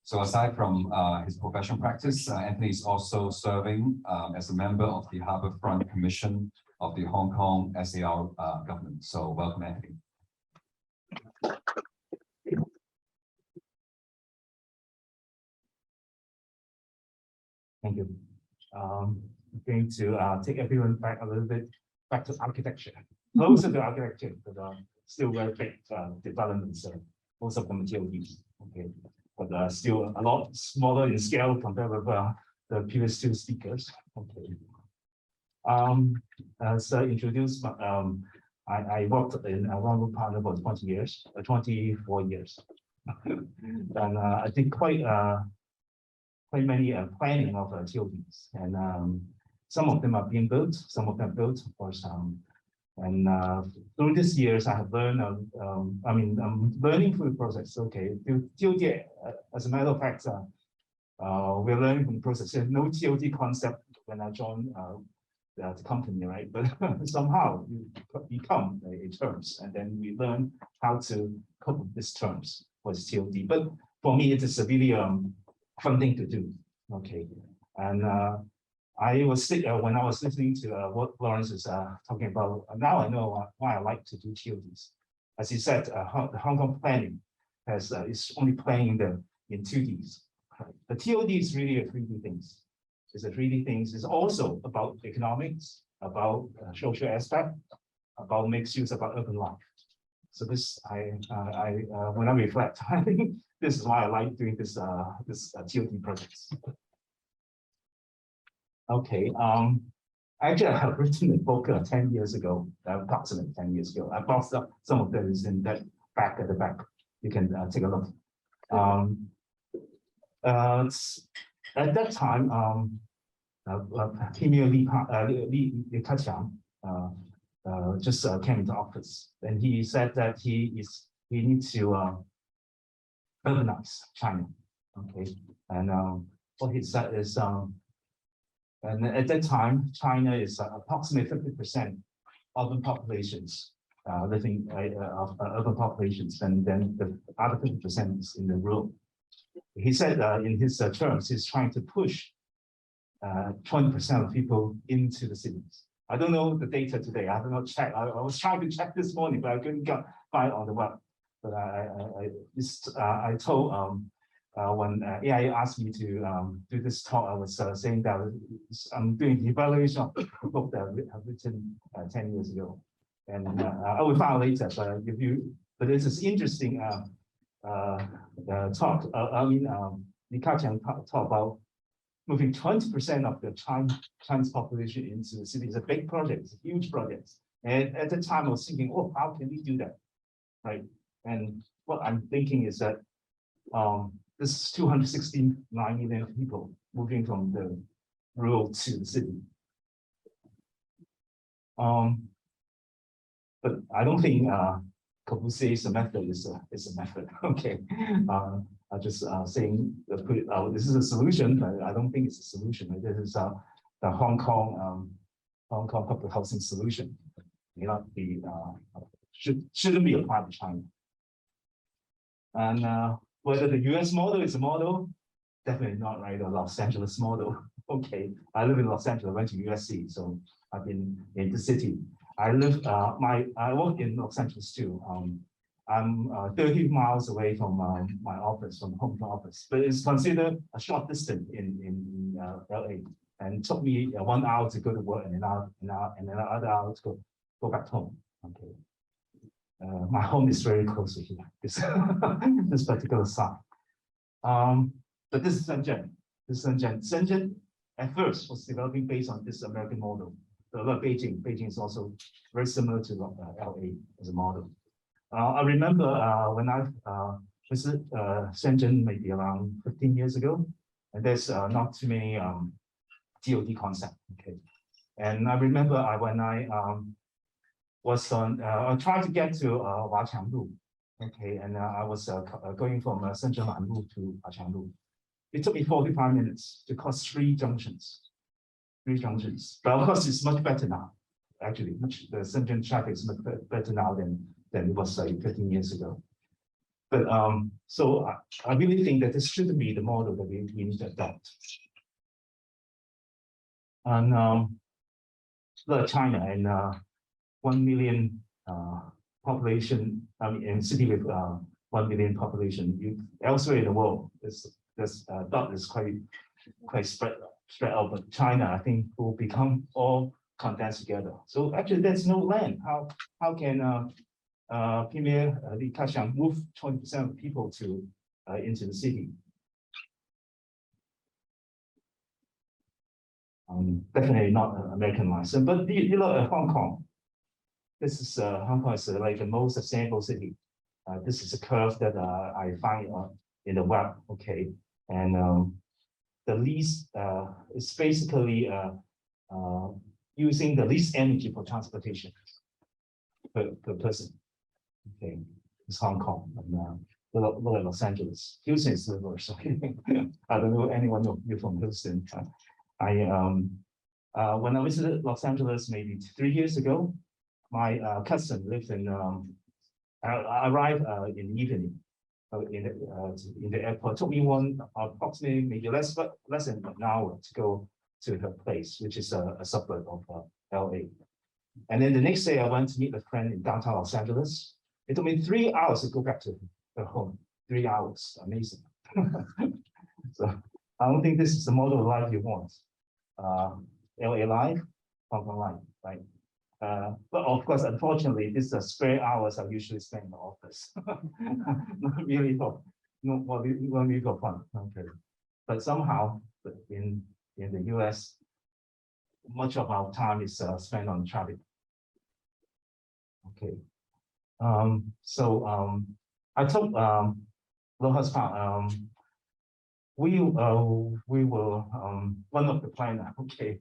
Speaker 3: So aside from his professional practice, Anthony is also serving as a member of the Harborfront Commission of the Hong Kong SAR government. So welcome, Anthony.
Speaker 6: Thank you. I'm going to take everyone back a little bit back to architecture, closer to architecture, but still very big developments, most of them TOD, okay, but still a lot smaller in scale compared with the previous two speakers. Okay. As introduced, I worked in Ronald Lu Partners for 20 years, 24 years. And I did quite many planning of TODs, and some of them are being built, some of them built, of course. And through these years, I have learned. I'm learning through the process. Okay, TOD, as a matter of fact, we're learning from the process. There's no TOD concept when I joined the company, right? But somehow you become a terms, and then we learn how to cope with these terms for TOD. But for me, it is a really fun thing to do. Okay, and I was when I was listening to what Laurence is talking about. Now I know why I like to do TODs. As he said, the Hong Kong planning is only playing in 2Ds. Right? The TOD is really a 3D things. It's a 3D things. It's also about economics, about social aspect, about mixed use, about urban life. So this, when I reflect, I think this is why I like doing this TOD projects. Okay. Actually, I have written a book 10 years ago, approximately 10 years ago. I boxed up some of those in that back at the back. You can take a look. At that time, Premier Li Keqiang just came into office, and he said that we need to urbanize China. Okay, and what he said is, and at that time, China is approximately 50% urban populations living of urban populations, and then the other 50% is in the rural. He said in his terms, he's trying to push 20% of people into the cities. I don't know the data today. I have not checked. I was trying to check this morning, but I couldn't find it on the web. But I told when AIA asked me to do this talk, I was saying that I'm doing the evaluation of the book that I've written 10 years ago, and I will find later. But this is interesting talk. Li Keqiang talk about moving 20% of the Chinese population into the city. It's a big project, it's a huge project. And at the time, I was thinking, oh, how can we do that, right? And what I'm thinking is that this is 269 million people moving from the rural to the city. But I don't think Corbusier's method is a method. Okay, I just saying put it out. This is a solution, but I don't think it's a solution. This is the Hong Kong public housing solution. May not be shouldn't be applied to China. And whether the US model is a model, definitely not, right? The Los Angeles model. Okay, I live in Los Angeles. I went to USC, so I've been in the city. I work in Los Angeles too. I'm 30 miles away from my office, from home office, but it's considered a short distance in LA, and it took me 1 hour to go to work and another hour to go back home. Okay, my home is very close to here. This particular site. But this is Shenzhen. Shenzhen at first was developing based on this American model. Beijing is also very similar to LA as a model. I remember when I visited Shenzhen maybe around 15 years ago, and there's not too many TOD concept. Okay, and I remember when I was I tried to get to Waqianglu. Okay, and I was going from Shenzhen Lanlu to Waqianglu. It took me 45 minutes to cross 3 junctions. But of course, it's much better now. Actually, the Shenzhen traffic is much better now than it was like 15 years ago. But so I really think that this should be the model that we need to adopt. And China and 1 million population. I mean, in city with 1 million population. Elsewhere in the world, this dot is quite spread out, but China, I think, will become all condensed together. So actually, there's no land. How can Premier Li Keqiang move 20% of people into the city? Definitely not Americanized. But you look at Hong Kong. This is Hong Kong is like the most sustainable city. This is a curve that I find in the web. Okay, and the least is basically using the least energy for transportation per person. Okay, it's Hong Kong. And, look at Los Angeles. Houston is the worst. I don't know anyone of you from Houston. When I visited Los Angeles maybe 3 years ago, my cousin lived in. I arrived in the evening in the airport. It took me approximately maybe less than an hour to go to her place, which is a suburb of LA. And then the next day, I went to meet a friend in downtown Los Angeles. It took me 3 hours to go back to her home. 3 hours, amazing. So I don't think this is the model of life you want. LA life, Hong Kong life, right? But of course, unfortunately, these are spare hours I usually spend in the office. Not really for, not really for fun. Okay. But somehow, in the US, much of our time is spent on traffic. Okay. I took Lohas Park. We were one of the planner, okay,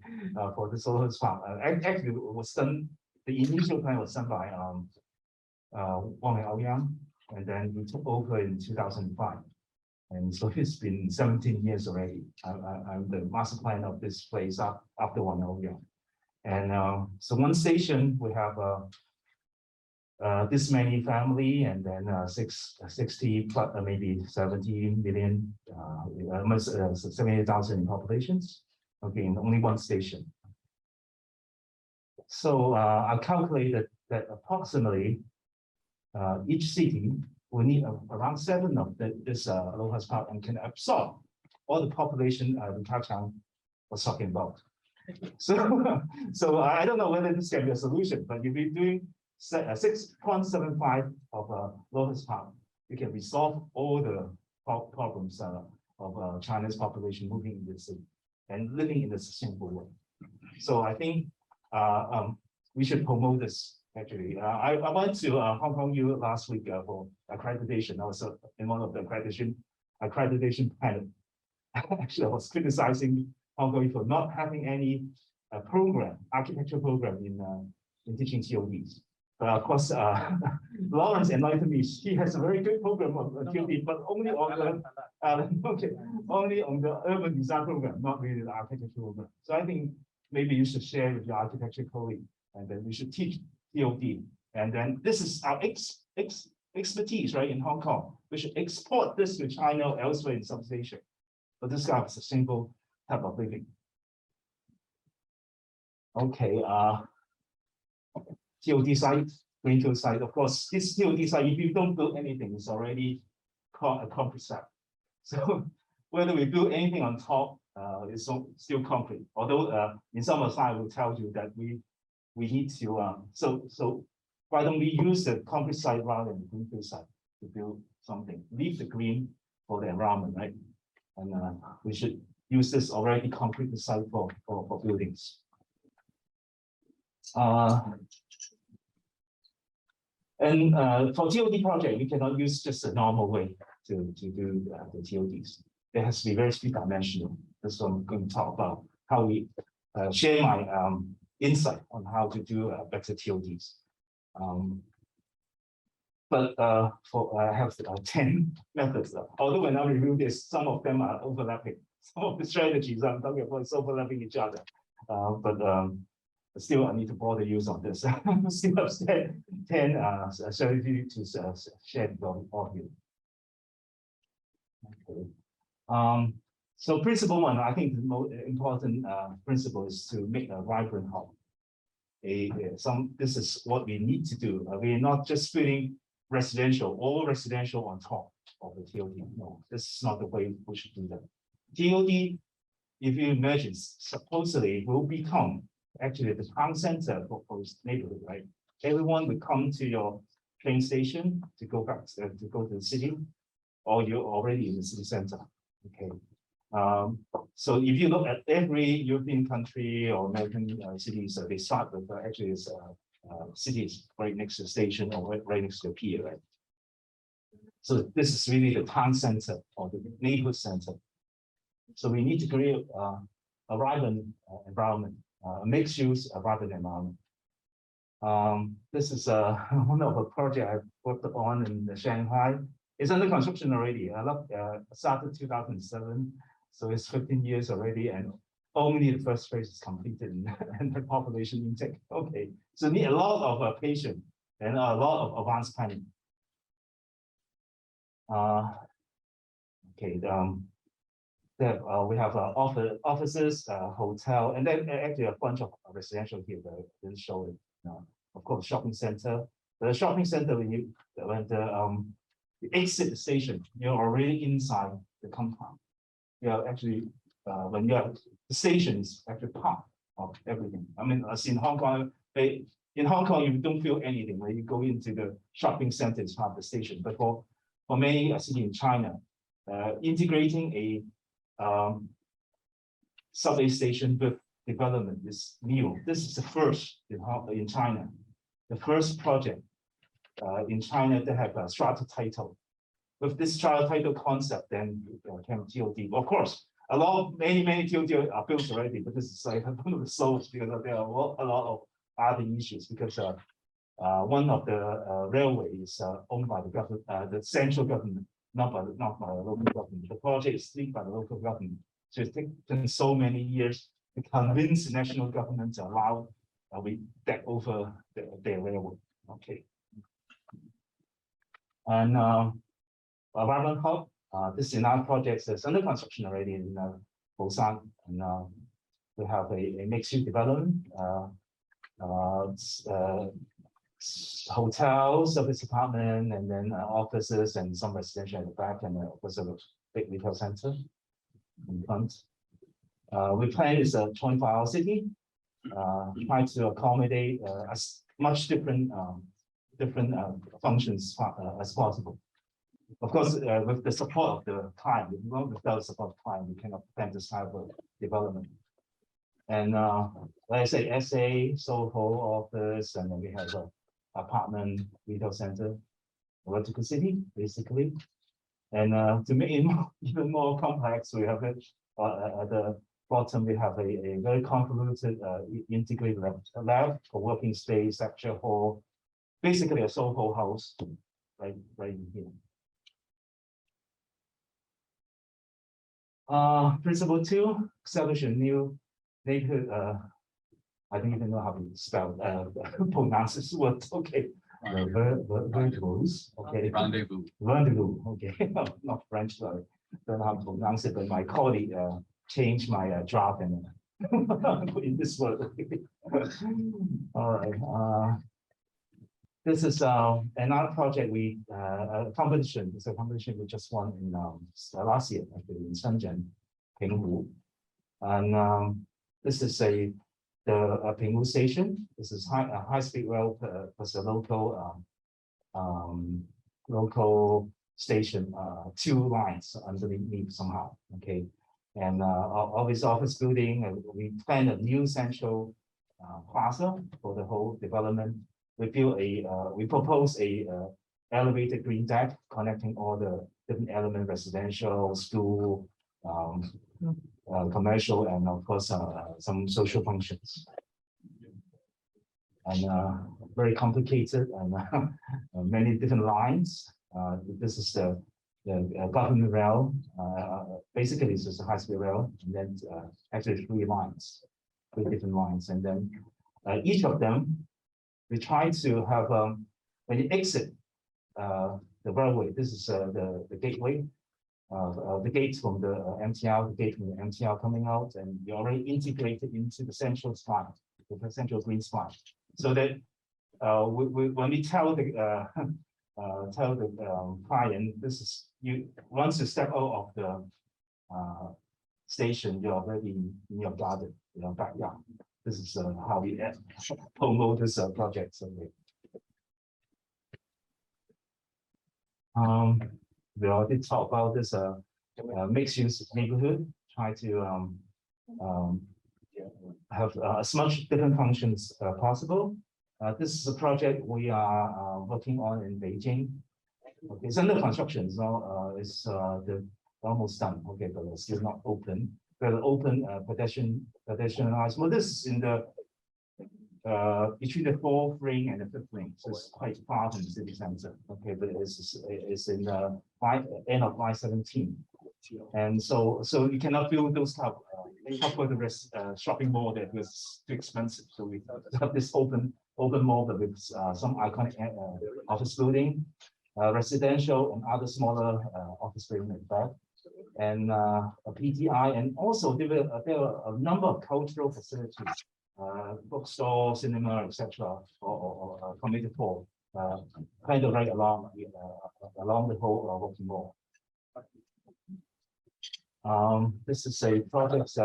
Speaker 6: for the Lohas Park. Actually, it was done. The initial plan was done by Liauw, and then we took over in 2005. And so it's been 17 years already. I'm the master planner of this place after Liauw. And so one station we have this many family, and then 60 plus maybe 70 million, almost 78,000 populations. Okay, in only one station. So I calculated that approximately each city will need around 7 of this Lohas Park and can absorb all the population the Chang was talking about. So I don't know whether this can be a solution, but if you're doing 6.75 of Lohas Park, you can resolve all the problems of China's population moving in the city and living in a sustainable way. So I think we should promote this. Actually, I went to Hong Kong U last week for accreditation. I was in one of the accreditation panel. Actually, I was criticizing Hong Kong for not having any architecture program in teaching TODs. But of course, Laurence enlightened me. He has a very good program of TOD, but only on the only on the urban design program, not really the architecture program. So I think maybe you should share with your architecture colleague, and then we should teach TOD. And then this is our expertise, right, in Hong Kong. We should export this to China or elsewhere in Southeast Asia. But this kind of sustainable type of living. Okay, TOD site, greenfield site. Of course, this TOD site, if you don't build anything, it's already called a concrete site. So whether we build anything on top, it's still concrete. Although in some slides will tell you that we need to so why don't we use the concrete site rather than the greenfield site to build something? Leave the green for the environment, right? And we should use this already concrete site for buildings. And for TOD project, we cannot use just a normal way to do the TODs. There has to be very three-dimensional. That's what I'm going to talk about. How we share my insight on how to do better TODs. But I have 10 methods. Although when I review this, some of them are overlapping. Some of the strategies I'm talking about is overlapping each other. But still, I need to bother use on this. Still have 10 strategies to share with all of you. Okay. So principle one, I think the most important principle is to make a vibrant hub. This is what we need to do. We're not just putting all residential on top of the TOD. No, this is not the way we should do that. TOD, if you imagine, supposedly will become actually the town center for this neighborhood, right? Everyone will come to your train station to go back to go to the city, or you're already in the city center. Okay. So if you look at every European country or American cities, they start with actually cities right next to the station or right next to the pier, right? So this is really the town center or the neighborhood center. So we need to create a vibrant environment, a mixed-use vibrant environment. This is one of the projects I worked on in Shanghai. It's under construction already. I started 2007, so it's 15 years already, and only the first phase is completed and the population intake. Okay, so need a lot of patience and a lot of advanced planning. Okay, we have offices, hotel, and then actually a bunch of residential here that I didn't show it. Of course, shopping center. The shopping center, when you exit the station, you're already inside the compound. You're actually when you're the station is actually part of everything. I mean, as in Hong Kong, in Hong Kong you don't feel anything when you go into the shopping center. It's part of the station. But for many cities in China, integrating a subway station with development is new. This is the first in China, the first project in China to have a strata title. With this strata title concept, then came TOD. Of course, many TOD are built already, but this is like one of the souls because there are a lot of other issues because one of the railway is owned by the government, the central government, not by the local government. The project is lead by the local government. So it's taken so many years to convince the national government to allow we take over their railway. Okay. And environment hub. This is another project that's under construction already in Busan, and we have a mixed-use development, hotels, service apartment, and then offices and some residential at the back, and also a big retail center in front. We plan is a 24-hour city, try to accommodate as much different functions as possible. Of course, with the support of the client, without the support of the client, we cannot plan this type of development. And like I say, SA, Soho office, and then we have an apartment retail center, vertical city, basically. And to make it even more complex, we have it at the bottom. We have a very convoluted integrated lab, a working space, lecture hall, basically a Soho house, right in here. Principle 2, establish a new neighborhood. I don't even know how to spell pronounce this word. Okay. Verticals. Okay.
Speaker 3: Rendezvous.
Speaker 6: Rendezvous. Okay. Not French, sorry. Don't know how to pronounce it, but my colleague changed my draft and put in this word. All right. This is another project competition. It's a competition we just won in last year, actually, in Shenzhen, Pinghu. And this is the Pinghu station. This is high-speed rail plus a local station, 2 lines underneath somehow. Okay, and office building. We plan a new central plaza for the whole development. We propose a elevated green deck connecting all the different elements: residential, school, commercial, and of course some social functions. And very complicated and many different lines. This is the government rail. Basically, it's just a high-speed rail, and then actually 3 different lines, and then each of them. We try to have when you exit the railway. This is the gateway, the gate from the MTR, the gate from the MTR coming out, and you're already integrated into the central spine, the central green spine. So that when we tell the client, this is once you step out of the station, you're already in your garden, in your backyard. This is how we promote this project. So we already talked about this mixed-use neighborhood. try to have as much different functions possible. This is a project we are working on in Beijing. Okay, it's under construction, so it's almost done. Okay, but it's still not open. But open pedestrianized. Well, this is in the between the 4th ring and the 5th ring, so it's quite far from the city center. Okay, but it's in the end of line 17, and so you cannot build those type of the shopping mall that was too expensive. So we have this open mall with some iconic office building, residential and other smaller office building like that, and a PTI, and also there are a number of cultural facilities. Bookstore, cinema, etc., or community hall, kind of right along the whole walking mall. This is a project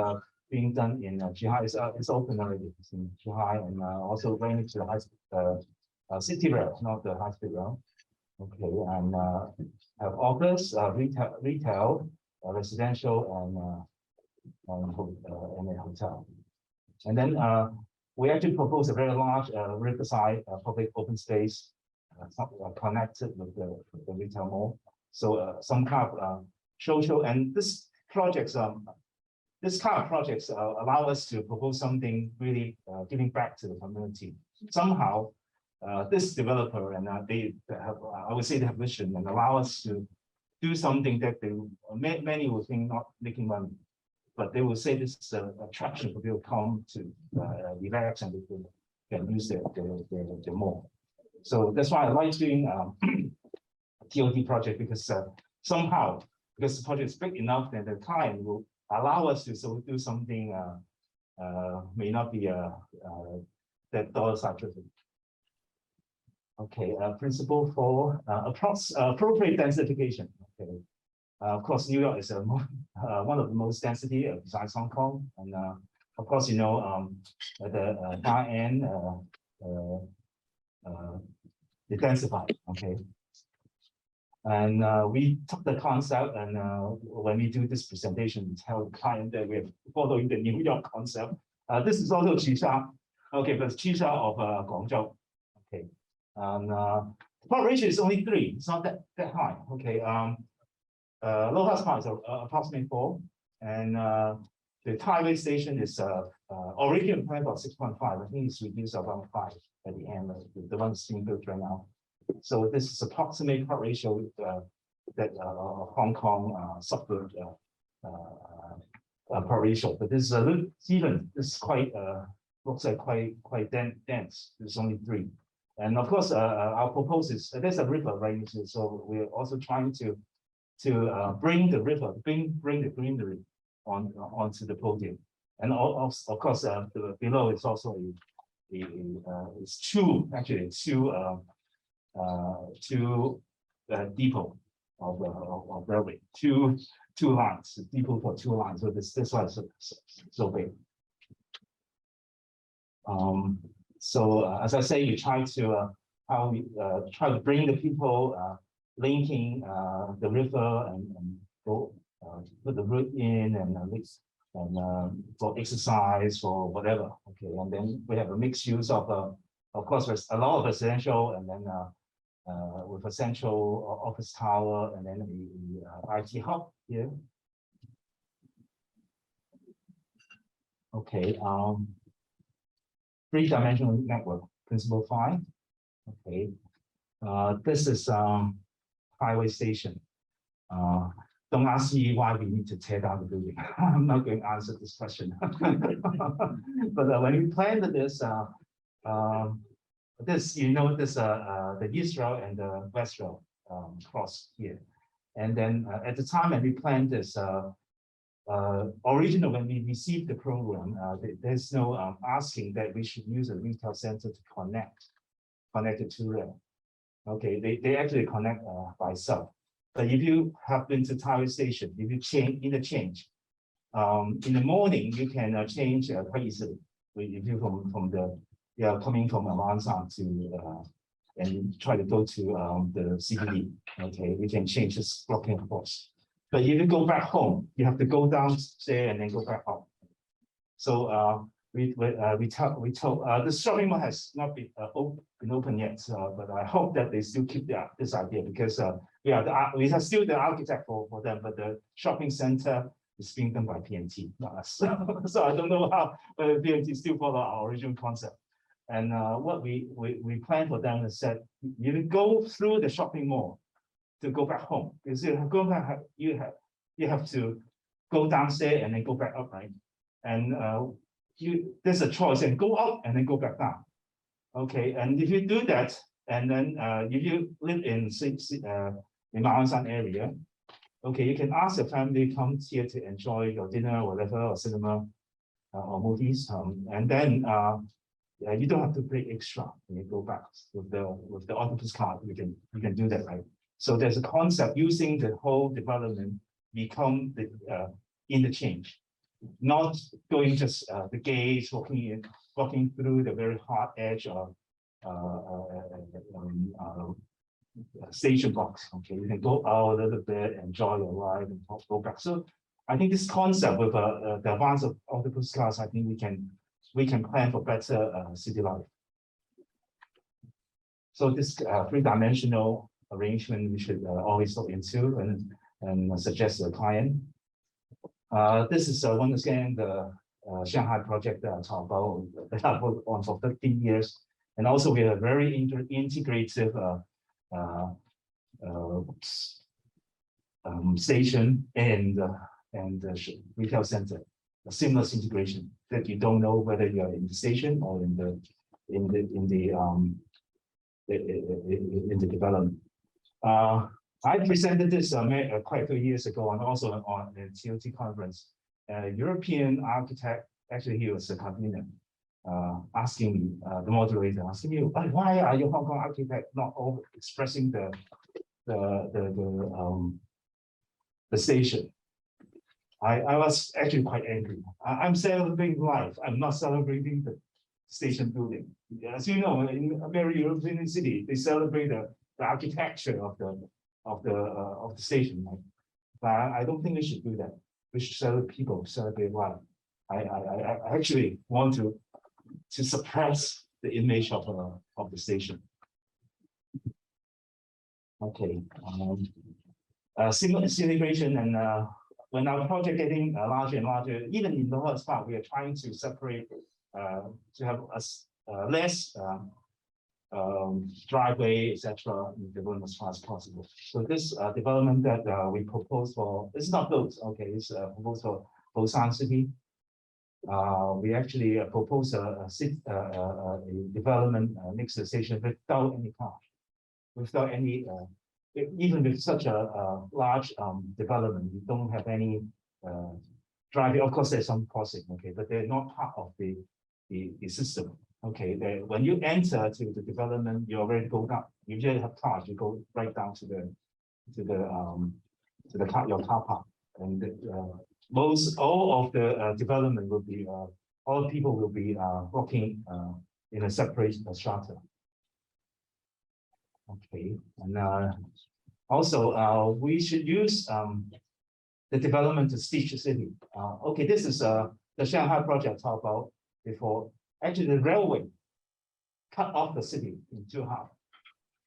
Speaker 6: being done in Zhuhai. It's open already. It's in Zhuhai, and also running to the high city rail, not the high speed rail. Okay, and have office, retail, residential, and a hotel. And then we actually propose a very large riverside public open space connected with the retail mall. So some kind of social, and this kind of projects allow us to propose something really giving back to the community. Somehow, this developer and they have, I would say, they have vision and allow us to do something that many will think not making money. But they will say this is an attraction for people to come to relax and they can use their mall. So that's why I like doing a TOD project, because somehow, because the project is big enough that the client will allow us to do something may not be that dollar sign driven. Okay, principle for appropriate densification. Okay. Of course, New York is one of the most density besides Hong Kong, and of course, you know, at the far end, they densify. Okay, and we took the concept, and when we do this presentation, we tell the client that we're following the New York concept. This is also Qisha, okay, but Qisha of Guangzhou. Okay, and plot ratio is only 3. It's not that high. Okay. Low house part is approximately 4, and the highway station is originally planned about 6.5. I think it's reduced around 5 at the end. The one that's being built right now. So this is approximate plot ratio that Hong Kong suburb plot ratio. But this is a little even. This is quite looks like quite dense. There's only 3, and of course our proposal is there's a river right here, so we're also trying to bring the river, bring the greenery onto the podium, and of course below is also it's two depot of railway, two lines, depot for 2 lines. So this one is so big. So as I say, we try to try to bring the people. Linking the river and go put the route in and for exercise or whatever. Okay, and then we have a mixed use of course there's a lot of residential, and then with a central office tower, and then the IT hub here. Okay, 3-dimensional network, principle 5. Okay, this is highway station. Don't ask me why we need to tear down the building. I'm not going to answer this question. But when we planned this, you know, the East Rail and the West Rail cross here. And then at the time when we planned this, originally when we received the program, there's no asking that we should use a retail center to connect it to rail. Okay, they actually connect by itself. But if you have been to Tower Station, if you interchange, in the morning you can change quite easily. If you coming from Amansan to and try to go to the CBD, okay, we can change this blocking force. But if you go back home, you have to go downstairs and then go back home. So we told the shopping mall has not been open yet, but I hope that they still keep this idea, because we are still the architect for them, but the shopping center is being done by PNT, not us. So I don't know how PNT still follow our original concept. And what we plan for them is that you go through the shopping mall to go back home, because you have to go downstairs and then go back up, right? And there's a choice, and go up and then go back down. Okay, and if you do that, and then if you live in Mount San area, okay, you can ask your family come here to enjoy your dinner or whatever, or cinema or movies, and then you don't have to pay extra when you go back with the octopus card. You can do that, right? So there's a concept using the whole development become the interchange, not going just the gates, walking through the very hard edge of station box. Okay, you can go out a little bit, enjoy your ride, and go back. So I think this concept with the advance of octopus cars, I think we can plan for better city life. So this three-dimensional arrangement we should always look into and suggest to the client. This is once again the Shanghai project that I talked about. They have worked on for 15 years, and also we have a very integrative station and the retail center. A seamless integration that you don't know whether you are in the station or in the development. I presented this quite a few years ago, and also on the TOT conference. European architect, actually he was a convener, asking me, the moderator asking me, why are you Hong Kong architect not all expressing the station? I was actually quite angry. I'm celebrating life. I'm not celebrating the station building. As you know, in a very European city, they celebrate the architecture of the station. But I don't think we should do that. We should celebrate life. I actually want to suppress the image of the station. Okay. Seamless integration, and when our project getting larger and larger, even in the lowest part, we are trying to separate to have less driveway, etc. in development as far as possible. So this development that we propose for, it's not built, okay, it's proposed for Busan City. We actually propose a development next to the station without any car, without any even with such a large development, we don't have any driving. Of course, there's some crossing, okay, but they're not part of the system. Okay, when you enter to the development, you already go down. You usually have cars, you go right down to your car park, and all of the development will be all people will be walking in a separate strata. Okay, and also we should use the development to stitch the city. Okay, this is the Shanghai project I talked about before. Actually, the railway cut off the city in two halves.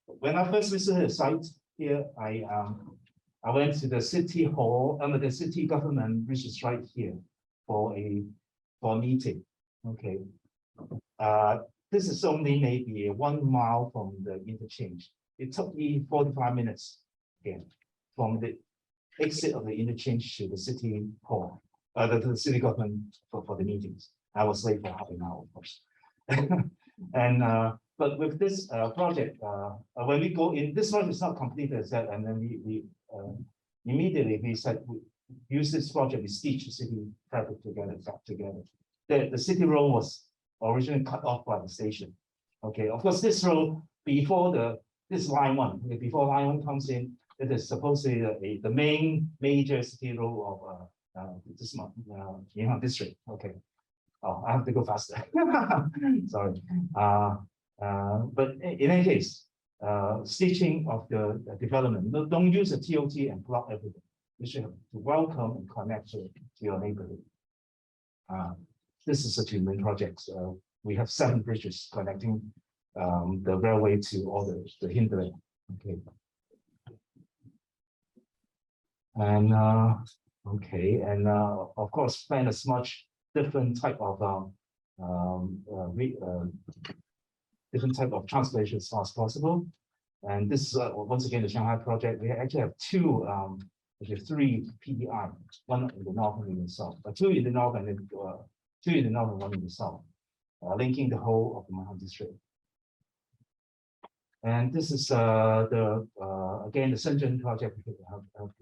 Speaker 6: When I first visited the site here, I went to the city hall, the city government, which is right here, for a meeting. Okay, this is only maybe 1 mile from the interchange. It took me 45 minutes again from the exit of the interchange to the city hall, the city government for the meetings. I was late for half an hour, of course. And but with this project, when we go in, this project is not completed, and then we immediately we said we use this project to stitch the city fabric together. The city road was originally cut off by the station. Okay, of course, this road before this line one, before line one comes in, it is supposedly the main major city road of this district. Okay. Oh, I have to go faster. Sorry. But in any case, stitching of the development, don't use a TOT and block everything. you should have to welcome and connect to your neighborhood. This is a two-main project. We have 7 bridges connecting the railway to all the hinterland. Okay. And of course, plan as much different type of transportation as possible. And this is once again the Shanghai project. We actually have 3 PDI, one in the north and in the south, 2 in the north and then 2 in the north and 1 in the south, linking the whole of the Manhattan district. And this is again the Shenzhen project of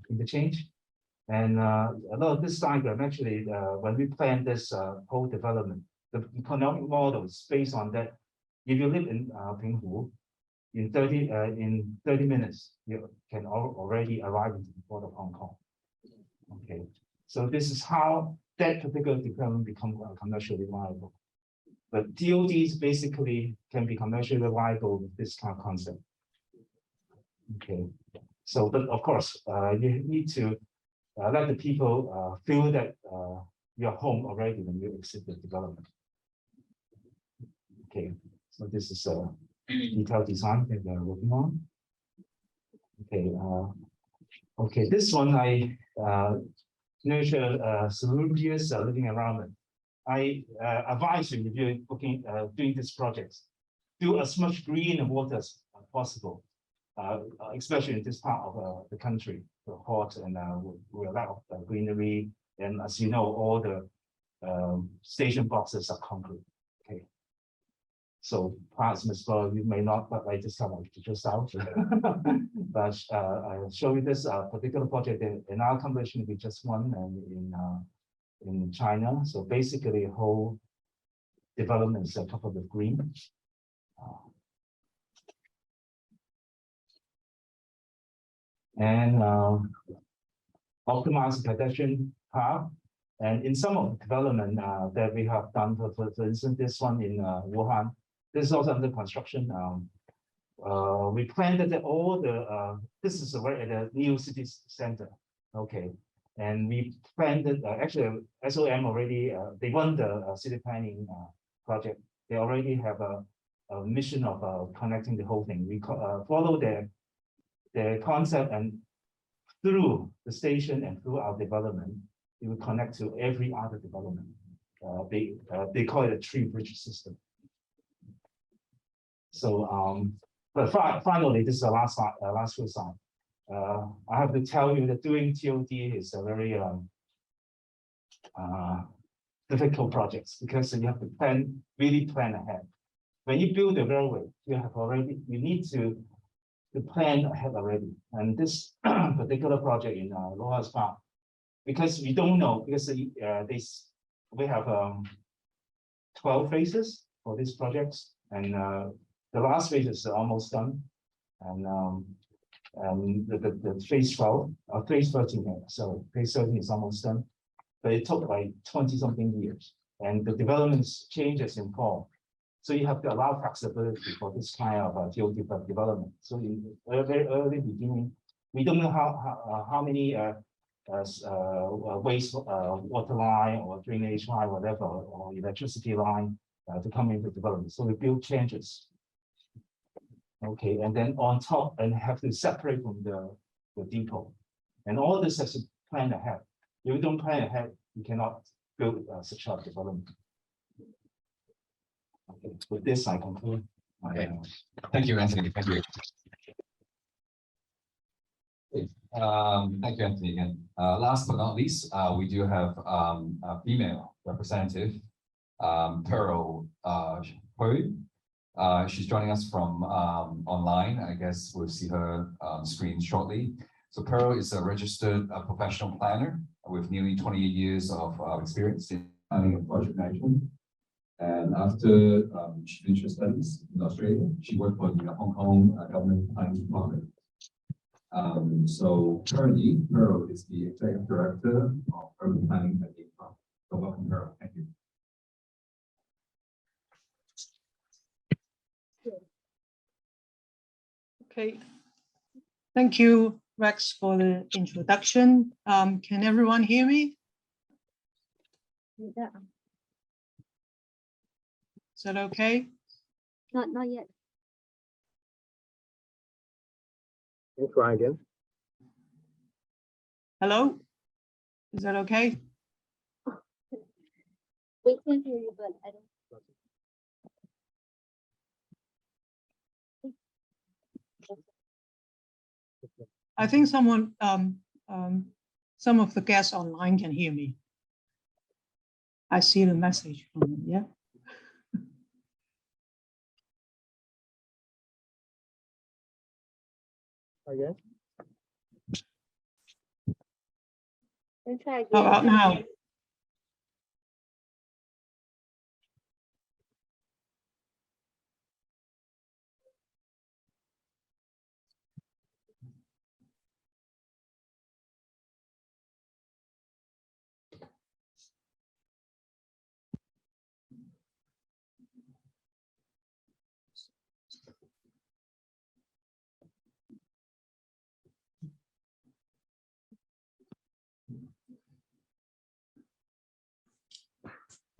Speaker 6: interchange. And a lot of this diagram actually, when we plan this whole development, the economic model is based on that. If you live in Pinghu, in 30 minutes, you can already arrive into the port of Hong Kong. Okay, so this is how that particular development becomes commercially viable. But TODs basically can be commercially viable with this kind of concept. Okay, so but of course, you need to let the people feel that you're home already when you exit the development. Okay, so this is a detailed design that we're working on. Okay, okay, this one I nurture salubrious living environment. I advise you, if you're doing this project, do as much green and water as possible, especially in this part of the country, the hot and we allow greenery. And as you know, all the station boxes are concrete. Okay, so perhaps Ms. Pearl, you may not like this kind of just out, but I'll show you this particular project in our competition. We just won in China. So basically, whole development is covered with green. And optimize pedestrian path. And in some of the development that we have done, for instance, this one in Wuhan, this is also under construction. We planned that all the, this is right at the new city center. Okay. And we planned that actually SOM already, they won the city planning project. They already have a mission of connecting the whole thing. We follow their concept, and through the station and through our development, it will connect to every other development. They call it a tree bridge system. So, but finally, this is the last full slide. I have to tell you that doing TOD is a very difficult project because you have to really plan ahead. When you build a railway, you need to plan ahead already. And this particular project in Loha's Park, because we don't know, because we have 12 phases for these projects, and the last phase is almost done, and the phase 12 or phase 13, so phase 13 is almost done, but it took like 20-something years, and the development changes in form. So you have to allow flexibility for this kind of TOD development. So in very early beginning, we don't know how many waste water line or drainage line, whatever, or electricity line to come into development. So we build changes. Okay, and then on top, and have to separate from the depot. And all this has to plan ahead. If you don't plan ahead, you cannot build such a development. Okay, with this, I conclude.
Speaker 3: Okay. Thank you, Anthony. Thank you. Thank you, Anthony, again. Last but not least, we do have a female representative, Pearl Hui. She's joining us from online. I guess we'll see her screen shortly. So Pearl is a registered professional planner with nearly 28 years of experience in planning and project management. And after she finished her studies in Australia, she worked for the Hong Kong government planning department. So currently, Pearl is the executive director of urban planning at AECOM. So welcome, Pearl. Thank you.
Speaker 7: Okay, thank you, Rex for the introduction. Can everyone hear me?
Speaker 2: Yeah,
Speaker 7: Is that okay?
Speaker 2: not yet.
Speaker 8: Can you try again?
Speaker 7: Hello? Is that okay?
Speaker 2: We can hear you, but I don't.
Speaker 7: I think someone, some of the guests online can hear me. I see the message from them, yeah.
Speaker 8: Again?
Speaker 2: Let's try again.
Speaker 7: How about now?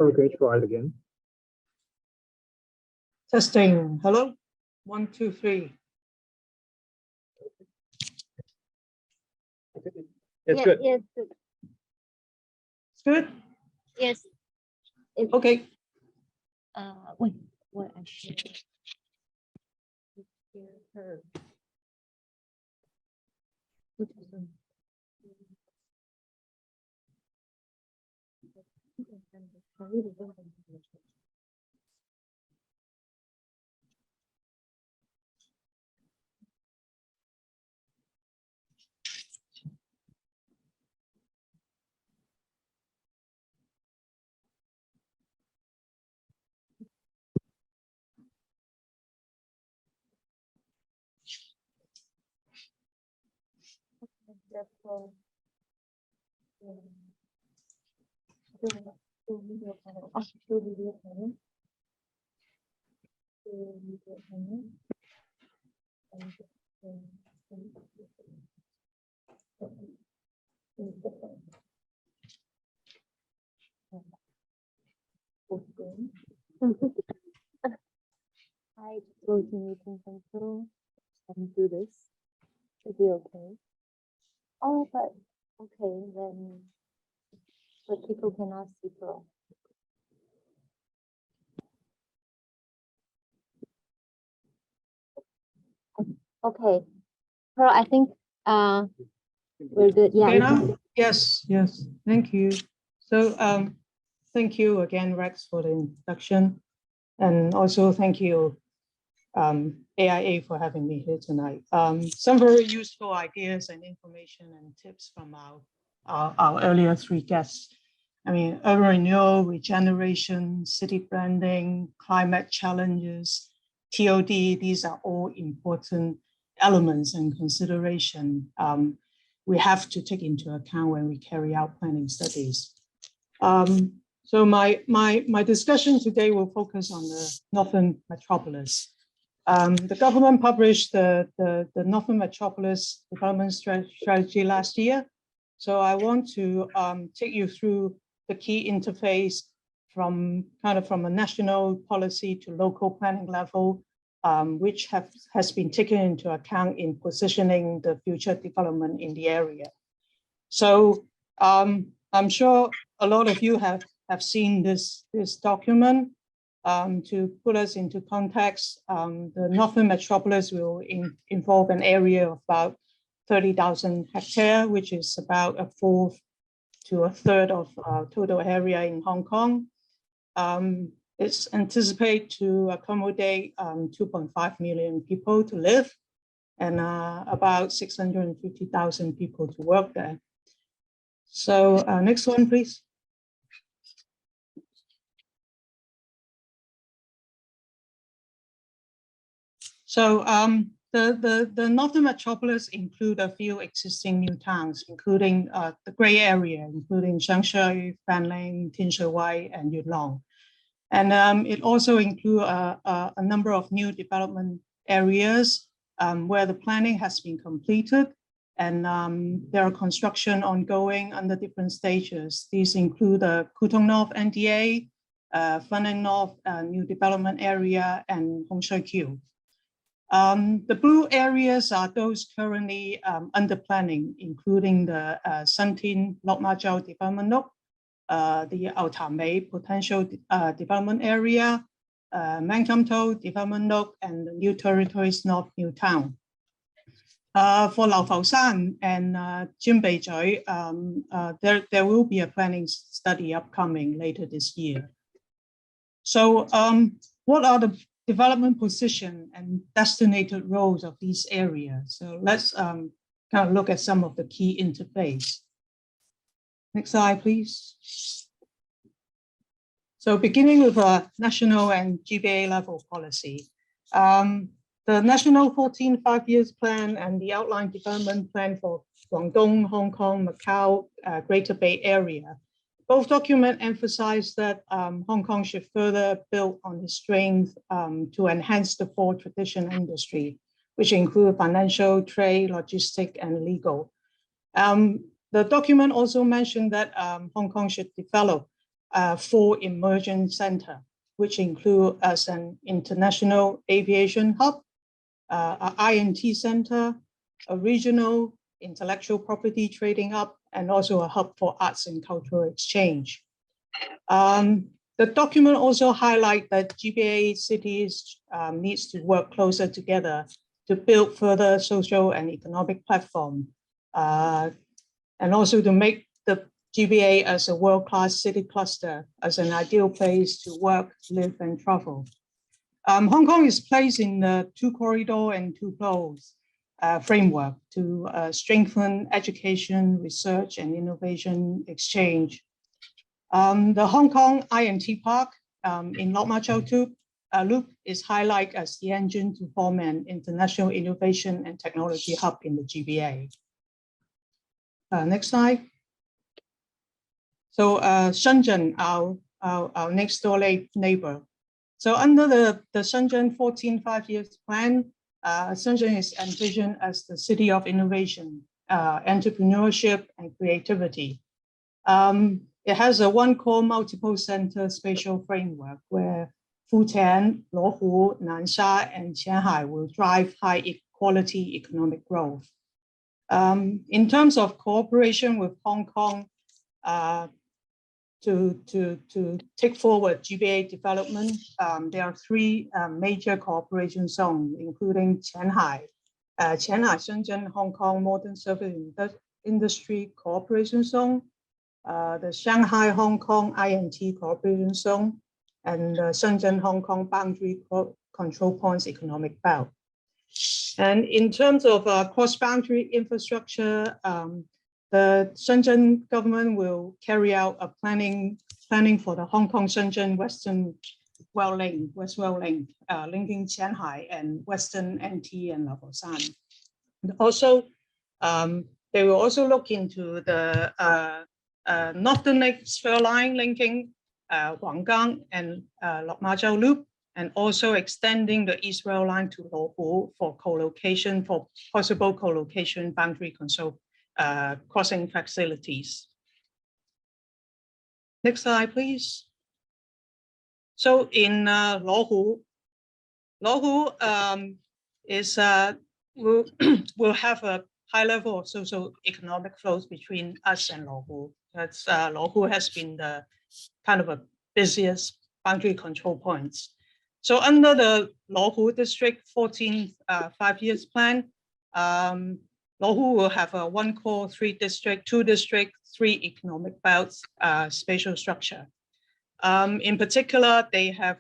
Speaker 8: Okay, try it again.
Speaker 7: Testing, hello? 1, 2, 3.
Speaker 8: It's good.
Speaker 2: Yes, good.
Speaker 7: It's good?
Speaker 2: Yes.
Speaker 7: Okay.
Speaker 2: Wait, what I should hear her. Which one? Therefore, do video panel. Do video panel. Do video panel. I go to meeting control and do this. Should be okay. Oh, but okay, then but people cannot see Pearl. Okay, Pearl, I think we're good. Yeah.
Speaker 7: Okay now? Yes, yes, thank you. So thank you again, Rex, for the introduction. And also thank you, AIA, for having me here tonight. Some very useful ideas and information and tips from our earlier 3 guests. I mean, urban renewal, regeneration, city branding, climate challenges, TOD, these are all important elements and consideration we have to take into account when we carry out planning studies. So my discussion today will focus on the Northern Metropolis. The government published the Northern Metropolis Development Strategy last year. So I want to take you through the key interface from a national policy to local planning level, which has been taken into account in positioning the future development in the area. So I'm sure a lot of you have seen this document. To put us into context, the Northern Metropolis will involve an area of about 30,000 hectares, which is about 1/4 to 1/3 of total area in Hong Kong. It's anticipated to accommodate 2.5 million people to live and about 650,000 people to work there. So next one, please. So the Northern Metropolis include a few existing new towns, including the gray area, including Shangshui, Fanling, Tinshui, and Yulong. And it also includes a number of new development areas where the planning has been completed and there are construction ongoing under different stages. These include the Kutong North NDA, Funan North New Development Area, and Hong Shui Q. The blue areas are those currently under planning, including the Suntin Lok Ma Chau Development Nook, the Ao Tam Mei Potential Development Area, Mang Tam To Development Nook, and the New Territories North New Town. For Lau Fau Shan and Jinbei Zhui, there will be a planning study upcoming later this year. So what are the development position and designated roles of these areas? So let's kind of look at some of the key interface. Next slide, please. So beginning with a national and GBA level policy. The National 14 5-year plan and the outline development plan for Guangdong, Hong Kong, Macau, Greater Bay Area. Both documents emphasize that Hong Kong should further build on its strength to enhance the four traditional industry, which include financial, trade, logistic, and legal. The document also mentioned that Hong Kong should develop 4 emerging centers, which include as an international aviation hub, an INT center, a regional intellectual property trading hub, and also a hub for arts and cultural exchange. The document also highlights that GBA cities needs to work closer together to build further social and economic platform, and also to make the GBA as a world-class city cluster as an ideal place to work, live, and travel. Hong Kong is placed in the 2 corridor and 2 flows framework to strengthen education, research, and innovation exchange. The Hong Kong INT Park in Lok Ma Chau Loop is highlighted as the engine to form an international innovation and technology hub in the GBA. Next slide. So Shenzhen, our next door neighbor. So under the Shenzhen 14 5-year plan, Shenzhen is envisioned as the city of innovation, entrepreneurship, and creativity. It has a 1 core multiple center spatial framework where Futian, Luohu, Nansha, and Qianhai will drive high quality economic growth. In terms of cooperation with Hong Kong, to take forward GBA development, there are 3 major cooperation zones, including Qianhai, Shenzhen, Hong Kong Modern Service Industry Cooperation Zone, the Shanghai Hong Kong INT Cooperation Zone, and the Shenzhen Hong Kong Boundary Control Points Economic Belt. And in terms of cross-boundary infrastructure, the Shenzhen government will carry out a planning for the Hong Kong Shenzhen Western Rail Link, linking Qianhai and Western NT and Laoshan. Also, they will also look into the Northern Rail Line linking Huanggang and Lok Ma Chau Loop, and also extending the East Rail Line to Luohu for possible co-location boundary control crossing facilities. Next slide, please. So in Luohu will have a high level of socio-economic flows between us and Luohu. That's Luohu has been the kind of a busiest boundary control points. So under the Luohu District 14 5-year plan, Luohu will have a 1 core, 3 district, 2 district, 3 economic belts spatial structure. In particular, they have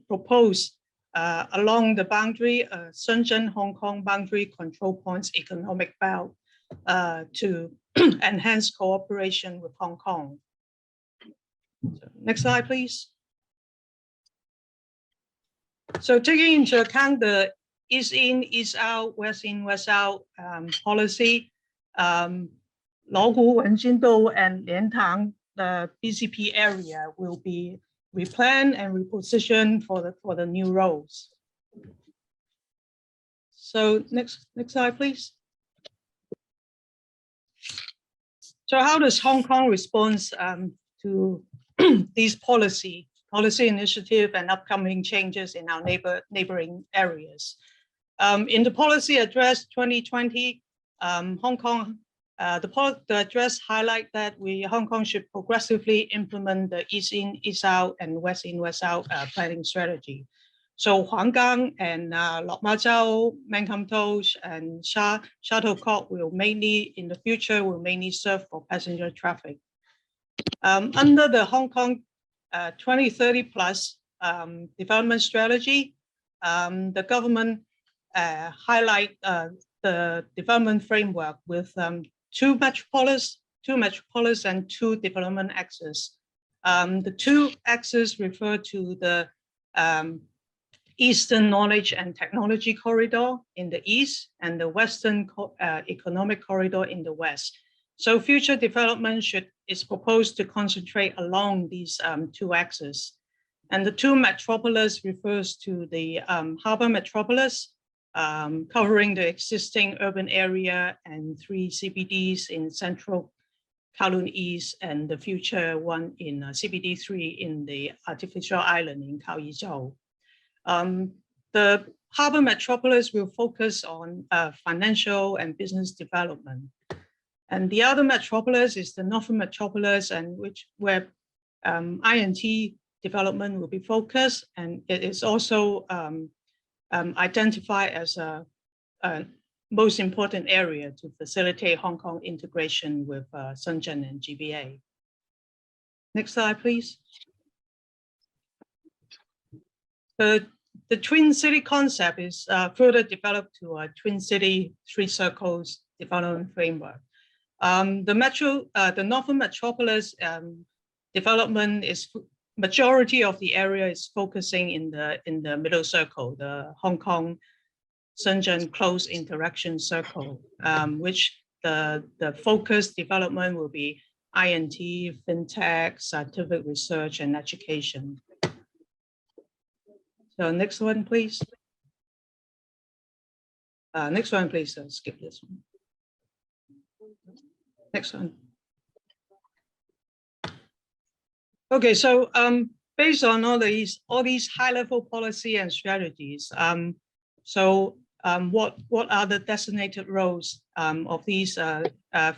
Speaker 7: proposed along the boundary, Shenzhen Hong Kong boundary control points economic belt to enhance cooperation with Hong Kong. So, next slide, please. So taking into account the East in, East out, West in, West out policy, Luohu, Wenjintou, and Liantang, the BCP area will be replanned and repositioned for the new roads. So next slide, please. So how does Hong Kong respond to these policy initiative and upcoming changes in our neighboring areas? In the policy address 2020, Hong Kong, the address highlight that Hong Kong should progressively implement the East in, East out, and West in, West out planning strategy. So Huanggang and Lok Ma Chau, Meng Kam Tosh, and Shuttlecock will mainly, in the future, will mainly serve for passenger traffic. Under the Hong Kong 2030 plus development strategy, the government highlight the development framework with two metropolis and two development axes. The two axes refer to the Eastern Knowledge and Technology Corridor in the east and the Western Economic Corridor in the west. So future development is proposed to concentrate along these two axes. And the two metropolis refers to the Harbour Metropolis, covering the existing urban area and 3 CBDs in central Kowloon East and the future one in CBD 3 in the artificial island in Khao Yai Zhou. The Harbour Metropolis will focus on financial and business development. And the other metropolis is the Northern Metropolis, and where INT development will be focused, and it is also identified as a most important area to facilitate Hong Kong integration with Shenzhen and GBA. Next slide, please. The Twin City concept is further developed to a Twin City 3 circles development framework. The Northern Metropolis development is majority of the area is focusing in the middle circle, the Hong Kong Shenzhen close interaction circle, which the focus development will be INT, fintech, scientific research, and education. So next one, please. Next one, please. Skip this one. Next one. Okay, so based on all these high-level policy and strategies, what are the designated roles of these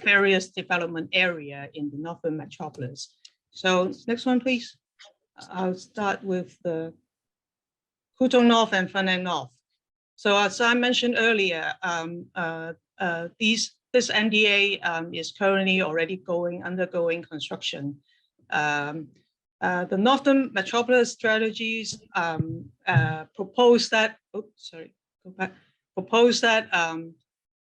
Speaker 7: various development area in the Northern Metropolis? So next one, please. I'll start with the Kutong North and Faneng North. So as I mentioned earlier, this NDA is currently already undergoing construction. The Northern Metropolis strategies propose that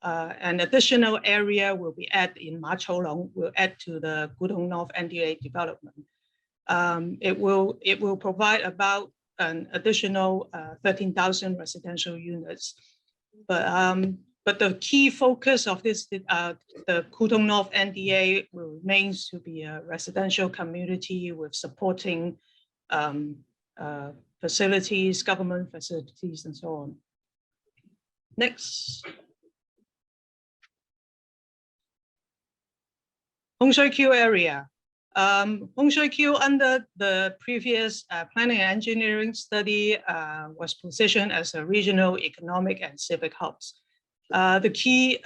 Speaker 7: an additional area will be added in Ma Chou Long, will add to the Kutong North NDA development. It will provide about an additional 13,000 residential units. But the key focus of this, the Kutong North NDA remains to be a residential community with supporting facilities, government facilities, and so on. Next. Hong Shui Kiu area. Hong Shui Kiu under the previous planning and engineering study was positioned as a regional economic and civic hubs. The key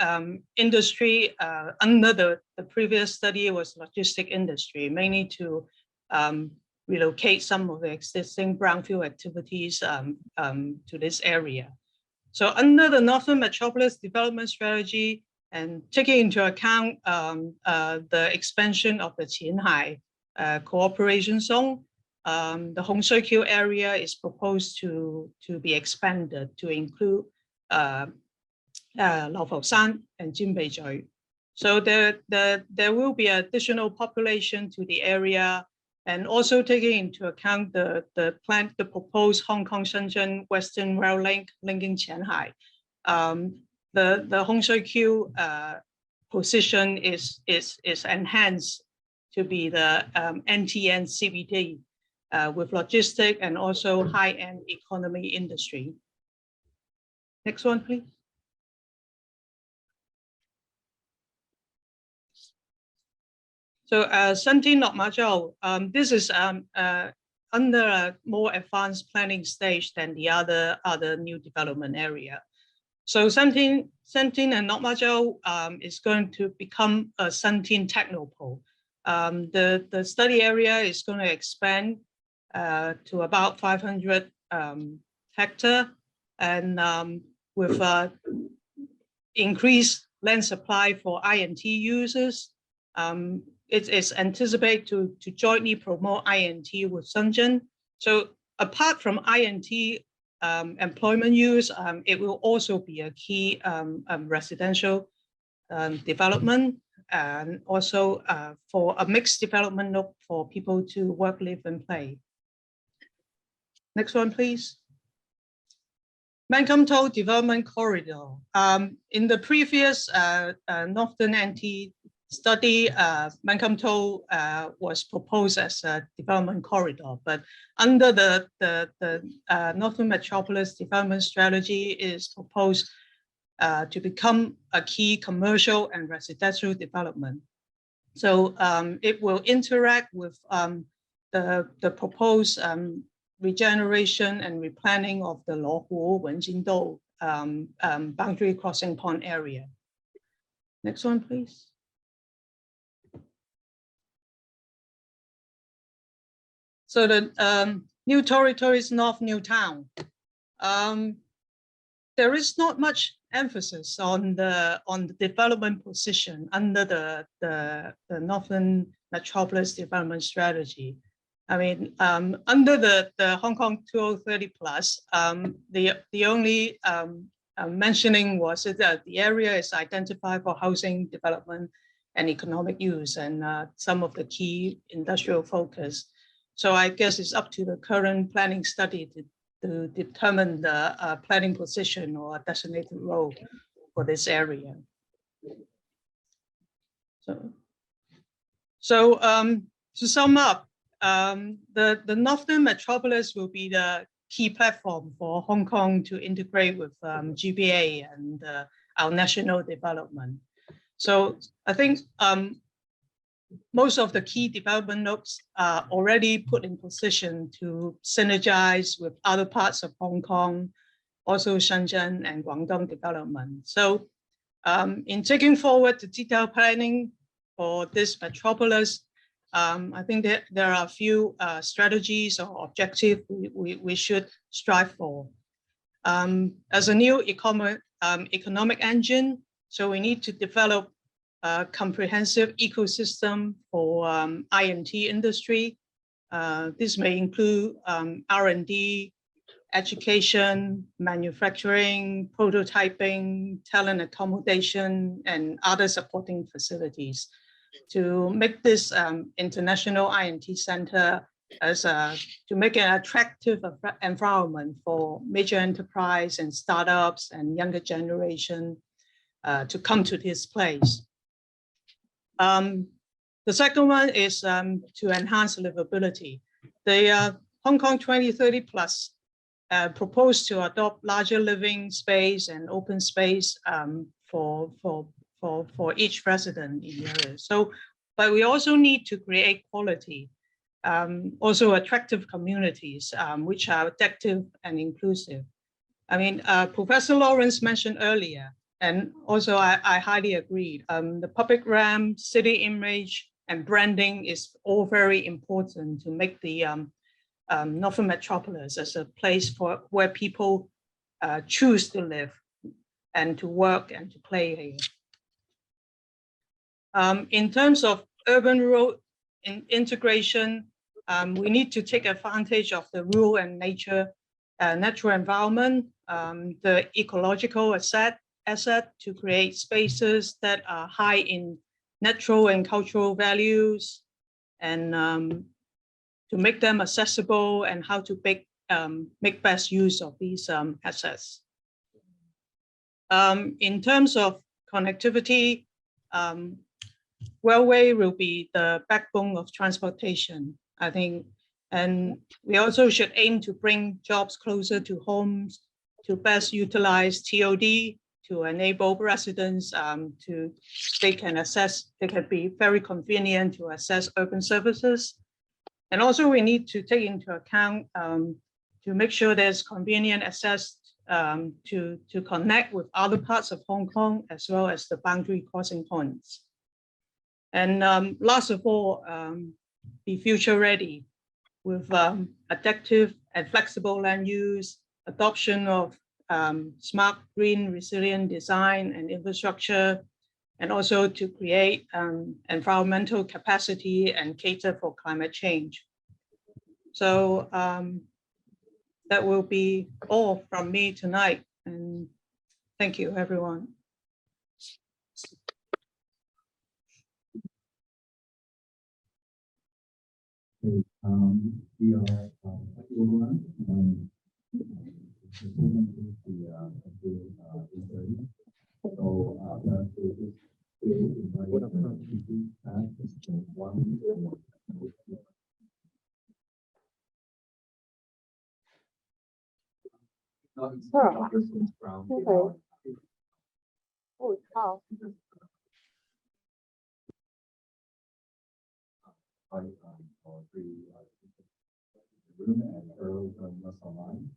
Speaker 7: industry under the previous study was logistic industry, mainly to relocate some of the existing brownfield activities to this area. So under the Northern Metropolis Development Strategy, and taking into account the expansion of the Qianhai Cooperation Zone, the Hong Shui Kiu area is proposed to be expanded to include Lau Fau Shan and Jinbeizhui. So there will be additional population to the area, and also taking into account the proposed Hong Kong Shenzhen Western Rail Link linking Qianhai. The Hong Shui Kiu position is enhanced to be the NTN CBD with logistic and also high-end economy industry. Next one, please. So 17 North Mazhou, this is under a more advanced planning stage than the other new development area. So 17 and North Mazhou is going to become a 17 technopole. The study area is going to expand to about 500 hectare, and with increased land supply for INT users. It is anticipated to jointly promote INT with Shenzhen. So apart from INT employment use, it will also be a key residential development, and also for a mixed development for people to work, live, and play. Next one, please. Monumental Development Corridor. In the previous Northern NT study, Monumental was proposed as a development corridor, but under the Northern Metropolis Development Strategy is proposed to become a key commercial and residential development. So it will interact with the proposed regeneration and replanning of the Luohu Wenjingdou boundary crossing pond area. Next one, please. So the new territories, North New Town. There is not much emphasis on the development position under the Northern Metropolis Development Strategy. I mean, under the Hong Kong 2030 plus, the only mentioning was that the area is identified for housing development and economic use, and some of the key industrial focus. So I guess it's up to the current planning study to determine the planning position or designated role for this area. So to sum up, the Northern Metropolis will be the key platform for Hong Kong to integrate with GBA and our national development. So I think most of the key development nodes are already put in position to synergize with other parts of Hong Kong, also Shenzhen and Guangdong development. So in taking forward the detailed planning for this metropolis, I think that there are a few strategies or objectives we should strive for. As a new economic engine, so we need to develop a comprehensive ecosystem for INT industry. This may include R&D, education, manufacturing, prototyping, talent accommodation, and other supporting facilities to make this international INT center to make an attractive environment for major enterprise and startups and younger generation to come to this place. The second one is to enhance livability. The Hong Kong 2030 plus proposed to adopt larger living space and open space for each resident in the area. So, but we also need to create quality, also attractive communities, which are adaptive and inclusive. I mean, Professor Laurence mentioned earlier, and also I highly agree, the public realm, city image, and branding is all very important to make the Northern Metropolis as a place where people choose to live and to work and to play here. In terms of urban-rural integration, we need to take advantage of the rural and natural environment, the ecological asset to create spaces that are high in natural and cultural values, and to make them accessible, and how to make best use of these assets. In terms of connectivity, railway will be the backbone of transportation, I think, and we also should aim to bring jobs closer to homes, to best utilize TOD, to enable residents they can be very convenient to access urban services. And also we need to take into account to make sure there's convenient access to connect with other parts of Hong Kong as well as the boundary crossing points. And last of all, be future ready with adaptive and flexible land use, adoption of smart, green, resilient design and infrastructure, and also to create environmental capacity and cater for climate change. So that will be all from me tonight. And thank you, everyone.
Speaker 3: We are overrun.
Speaker 2: Oh, wow.
Speaker 3: Or three room and Earl joining us online.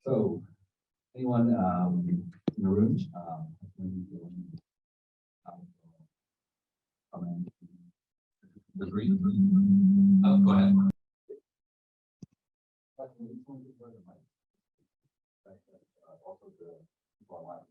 Speaker 3: So, anyone in the room? Agree? Oh, go ahead. Also the people online.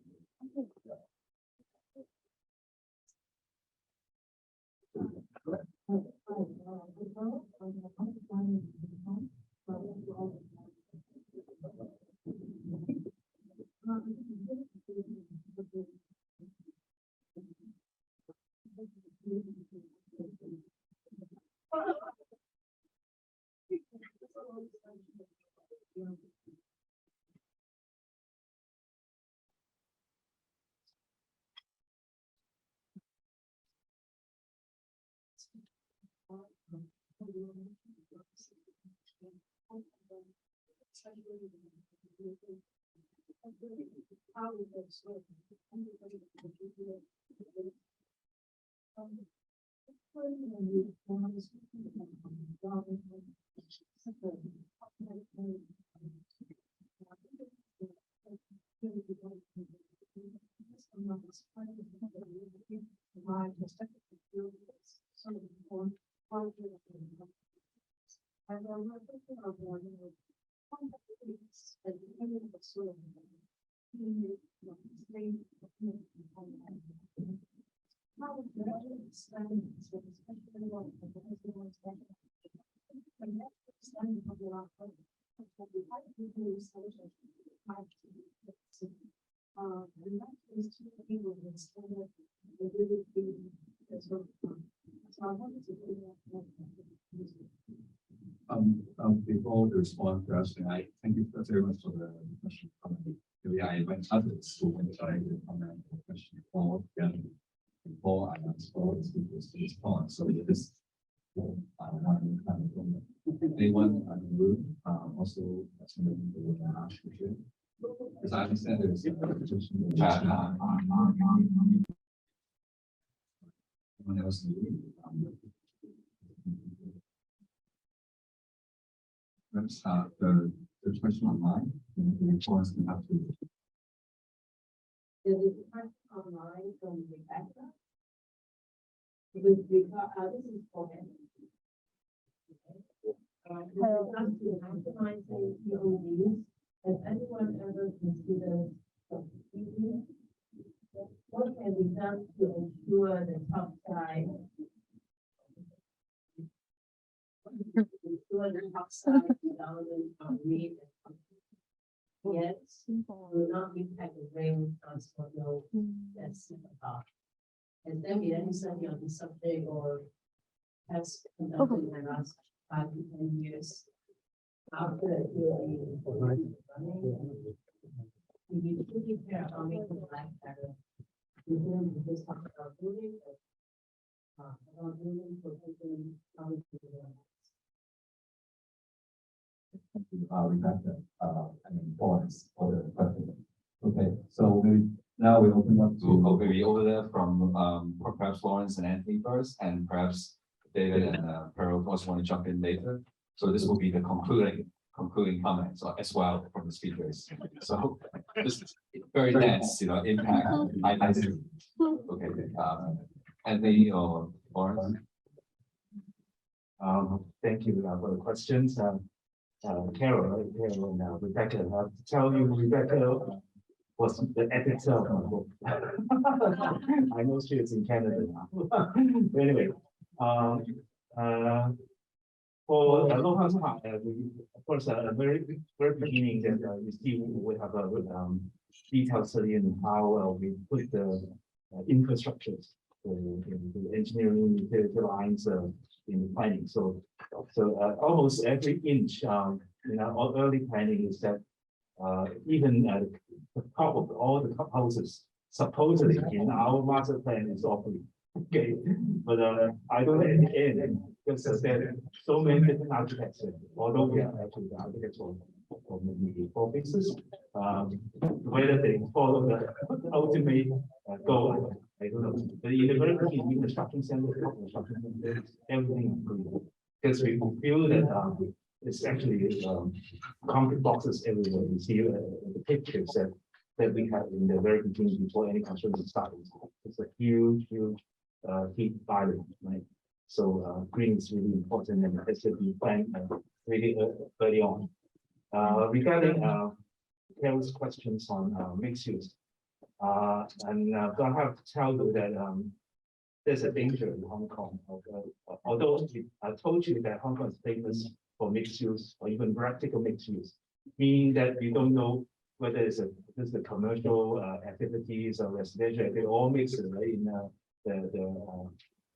Speaker 3: Before the response question, I thank you very much for the question. I went out of school and tried to comment the question before I asked for the speakers to respond. So this anyone in the room also ask question. Because I understand there's a petition in the chat. Anyone else in the room? Let's start the question online. Before us, we have to.
Speaker 9: There's a question online from Rebecca. Because this is for energy. Maximizing PODs. Has anyone ever considered substituting? What can be done to ensure the top side? Ensure the top side development of reef and yet will not impact the rain transport load that's in the park. Has there been any study on this subject or has conducted in the last 5 to 10 years after the POE running? If you truly care about making life better, you don't just talk about building, but
Speaker 3: Rebecca, and Florence for the question. Okay, so now we open up to maybe over there from perhaps Florence and Anthony first, and perhaps David and Pearl also want to jump in later. So this will be the concluding comments as well from the speakers. So this is very dense, impact. I see. Okay, Anthony or Florence.
Speaker 6: Thank you for the questions. Carol and Rebecca, I have to tell you, Rebecca was the editor of my book. I know she is in Canada now. But anyway, for Aloha Park, of course, very beginning that you see we have a detailed study in how we put the infrastructures, the engineering, utility lines in the planning. So almost every inch in our early planning is that even the top of all the houses supposedly in our master plan is offering. Okay, but I don't know at the end because there are so many different architects. Although we are actually the architects for maybe 4 pieces, whether they follow the ultimate goal, I don't know. But in the very beginning, construction center, everything included, because we feel that it's actually concrete boxes everywhere. You see the pictures that we have in the very beginning before any construction started. It's a huge heat island, right? So green is really important, and it should be planned really early on. Regarding Carol's questions on mixed use, and I have to tell you that there's a danger in Hong Kong. Although I told you that Hong Kong is famous for mixed use or even practical mixed use, meaning that you don't know whether it's a commercial activities or residential. They all mix it, right?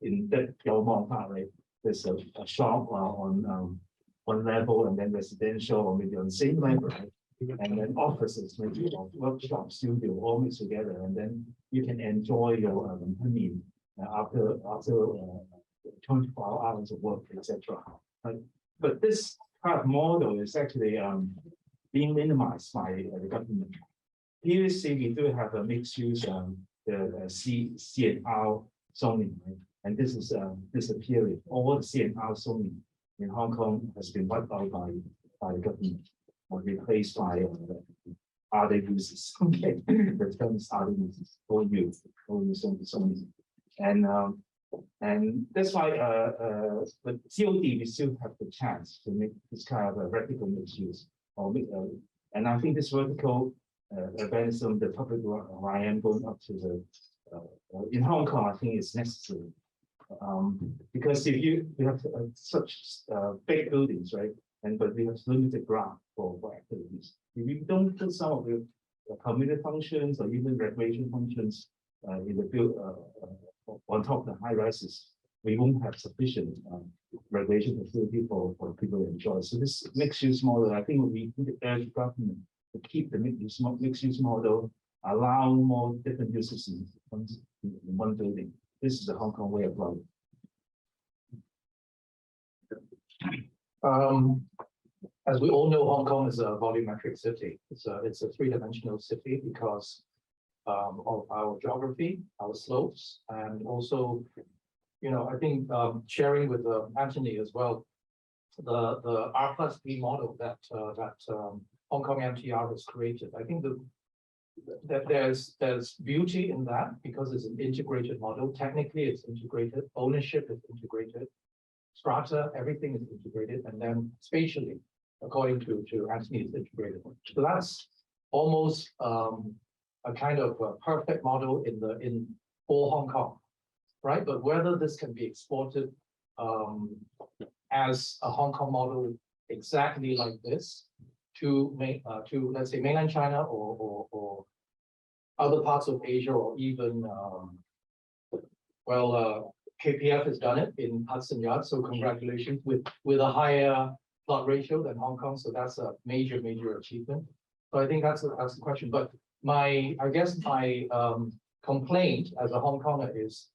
Speaker 6: In that part, right? There's a shop on one level, and then residential, or maybe on the same level, right? And then offices, maybe or workshop, studio, all mixed together, and then you can enjoy your after 24 hours of work, etc. Right? But this kind of model is actually being minimized by the government. Previously, we do have a mixed use, the C&R zoning, right? And this is disappearing. All the C&R zoning in Hong Kong has been wiped out by the government, or replaced by other uses. Okay, the term is other uses, or use zoning. And that's why the COD, we still have the chance to make this kind of a radical mixed use. And I think this vertical urbanism, the public RIM going up to the in Hong Kong, I think is necessary. Because if you have such big buildings, right? But we have limited ground for activities. If you don't put some of the community functions or even recreation functions in the build on top of the high rises, we won't have sufficient recreation facility for people to enjoy. So this mixed use model, I think we need to urge the government to keep the mixed use model, allow more different uses in one building. This is the Hong Kong way of life.
Speaker 1: As we all know, Hong Kong is a volumetric city. It's a three-dimensional city because of our geography, our slopes, and also, I think sharing with Anthony as well, the R+P model that Hong Kong MTR has created. I think that there's beauty in that because it's an integrated model. Technically, it's integrated. Ownership is integrated. Strata, everything is integrated, and then spatially, according to Anthony, is integrated. So that's almost a kind of a perfect model for Hong Kong, right? But whether this can be exported as a Hong Kong model exactly like this to let's say mainland China or other parts of Asia, or even KPF has done it in Hudson Yards, so congratulations with a higher plot ratio than Hong Kong. So that's a major achievement. So I think that's the question. But I guess my complaint as a Hong Konger is,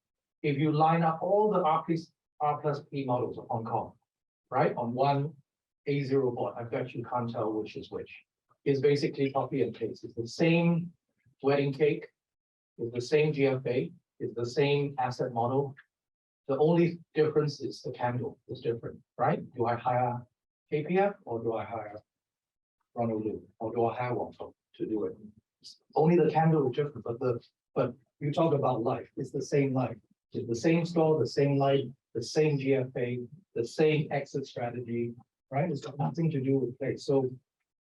Speaker 1: if you line up all the R+P models of Hong Kong, right, on one A0 board, I bet you can't tell which is which. It's basically copy and paste. It's the same wedding cake, it's the same GFA, it's the same asset model. The only difference is the candle is different, right? Do I hire KPF or do I hire Ronald Lu or do I hire Wong to do it? Only the candle is different, but you talk about life, it's the same life. It's the same store, the same light, the same GFA, the same exit strategy, right? It's got nothing to do with place. So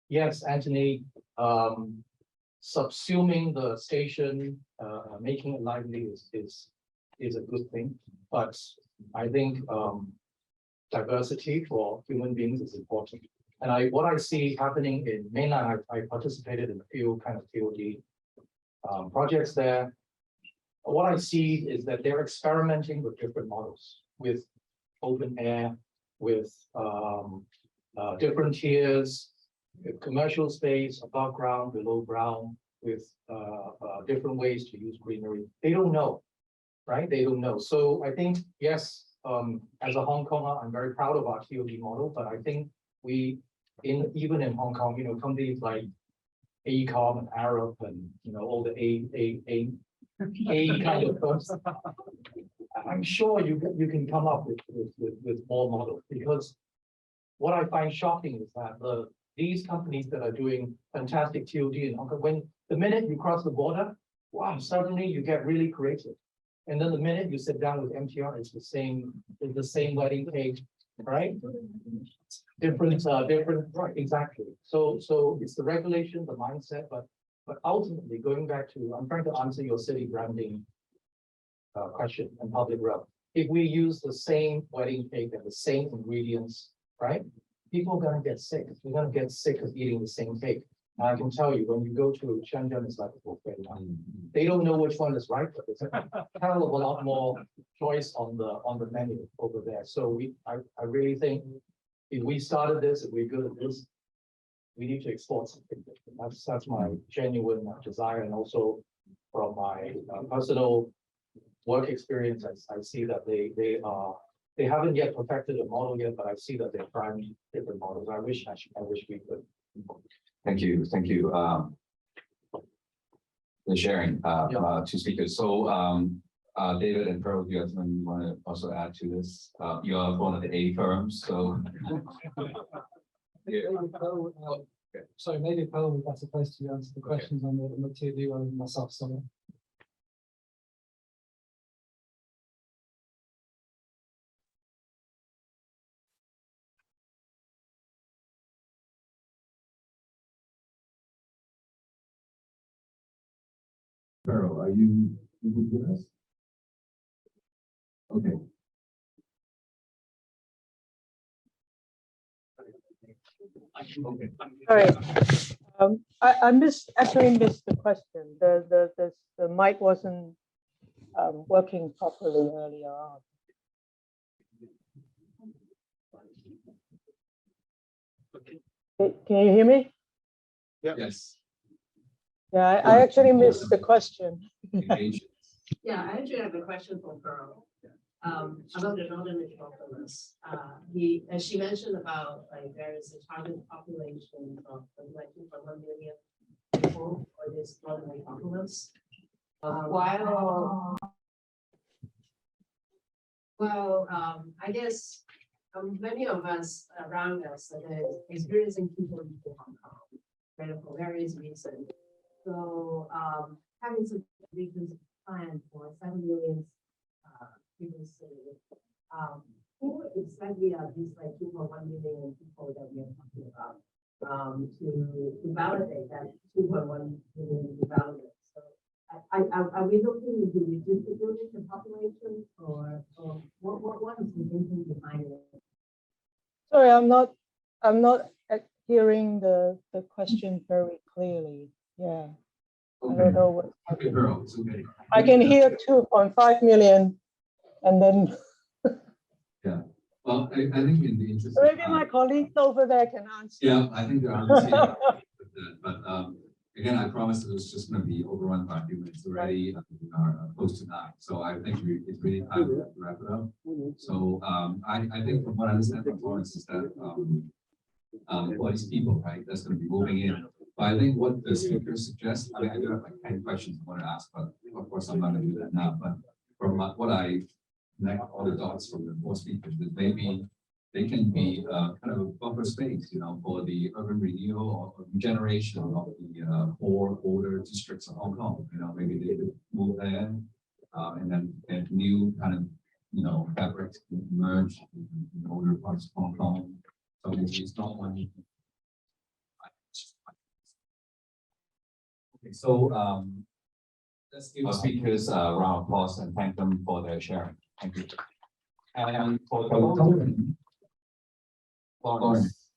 Speaker 1: yes, Anthony, subsuming the station, making it lively is a good thing. But I think diversity for human beings is important. And what I see happening in mainland, I participated in a few kind of TOD projects there. What I see is that they're experimenting with different models, with open air, with different tiers, with commercial space, above ground, below ground, with different ways to use greenery. They don't know, right? They don't know. So I think, yes, as a Hong Konger, I'm very proud of our TOD model, but I think even in Hong Kong, companies like AECOM and Arab and, all the A kind of firms, I'm sure you can come up with more models, because what I find shocking is that these companies that are doing fantastic TOD in Hong Kong, when the minute you cross the border, wow, suddenly you get really creative. And then the minute you sit down with MTR, it's the same wedding cake, right? Different, right, exactly. So it's the regulation, the mindset, but ultimately going back to, I'm trying to answer your city branding question and public realm. If we use the same wedding cake and the same ingredients, right? People are going to get sick. We're going to get sick of eating the same cake. And I can tell you, when you go to Shenzhen, it's like a buffet. They don't know which one is right, but there's a hell of a lot more choice on the menu over there. So I really think if we started this, if we're good at this, we need to export something different. That's my genuine desire, and also from my personal work experience, I see that they haven't yet perfected a model yet, but I see that they're trying different models. I wish we could.
Speaker 3: Thank you for sharing two speakers. So David and Pearl, do you guys want to also add to this? You are one of the A firms, so
Speaker 5: Sorry, maybe Pearl would be better placed to answer the questions on the TOD rather than myself. Sorry.
Speaker 3: Pearl, are you with us? Okay.
Speaker 7: All right. I actually missed the question. The mic wasn't working properly earlier on. Can you hear me?
Speaker 3: Yes.
Speaker 7: Yeah, I actually missed the question.
Speaker 9: Yeah, I actually have a question for Pearl. About the Northern Metropolis. As she mentioned about, like, there is a target population of like 2.1 million people for this Northern Metropolis. I guess many of us around us are experiencing people in Hong Kong, right, for various reasons. So having some regions planned for 7 million people city, who exactly are these like 2.1 million people that we are talking about to validate that 2.1 million development? So are we looking into redistributing the population, or what is the thinking behind it?
Speaker 7: Sorry, I'm not hearing the question very clearly. Yeah.
Speaker 3: Okay.
Speaker 7: I don't know what.
Speaker 3: Okay, Pearl, it's okay.
Speaker 7: I can hear 2.5 million, and then
Speaker 3: Yeah. Well, I think in the interest of
Speaker 7: maybe
Speaker 3: time,
Speaker 7: my colleagues over there can answer.
Speaker 3: yeah, I think there are others here with that, but again, I promised it was just going to be overrun by a few minutes already. We are close to 9, so I think it's really time to wrap it up. So I think from what I understand from Laurence is that for these people, right? That's going to be moving in. But I think what the speakers suggest, I mean, I do have like 10 questions I want to ask, but of course I'm not going to do that now. But from what I connect all the dots from the four speakers, that maybe they can be kind of a buffer space, you know, for the urban renewal or regeneration of the four older districts of Hong Kong. You know, maybe they could move there, and then a new kind of, you know, fabric emerge in the older parts of Hong Kong. So it's not one. Okay, so let's give our speakers a round of applause and thank them for their sharing. Thank you. And for the token, Laurence.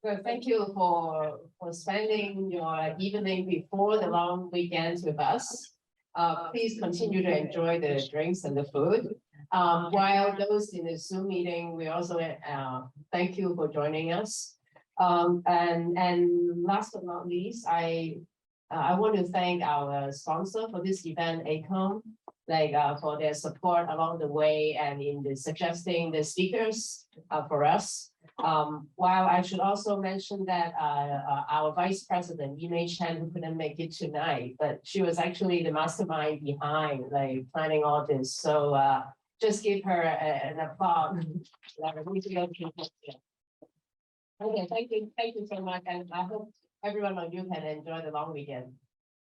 Speaker 9: Well, thank you for spending your evening before the long weekends with us. Please continue to enjoy the drinks and the food. While those in the Zoom meeting, we also thank you for joining us. And last but not least, I want to thank our sponsor for this event, AECOM, for their support along the way and in the suggesting the speakers for us. While I should also mention that our Vice President, Yin Chen, who couldn't make it tonight, but she was actually the mastermind behind planning all this. So just give her an applause. Okay, thank you so much, and I hope everyone of you can enjoy the long weekend.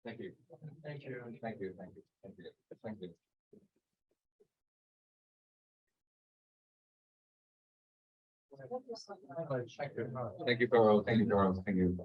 Speaker 3: Thank you. Thank you. Thank you. Thank you. Thank you. Thank you. Thank you, Pearl. Thank you, Pearl. Thank you.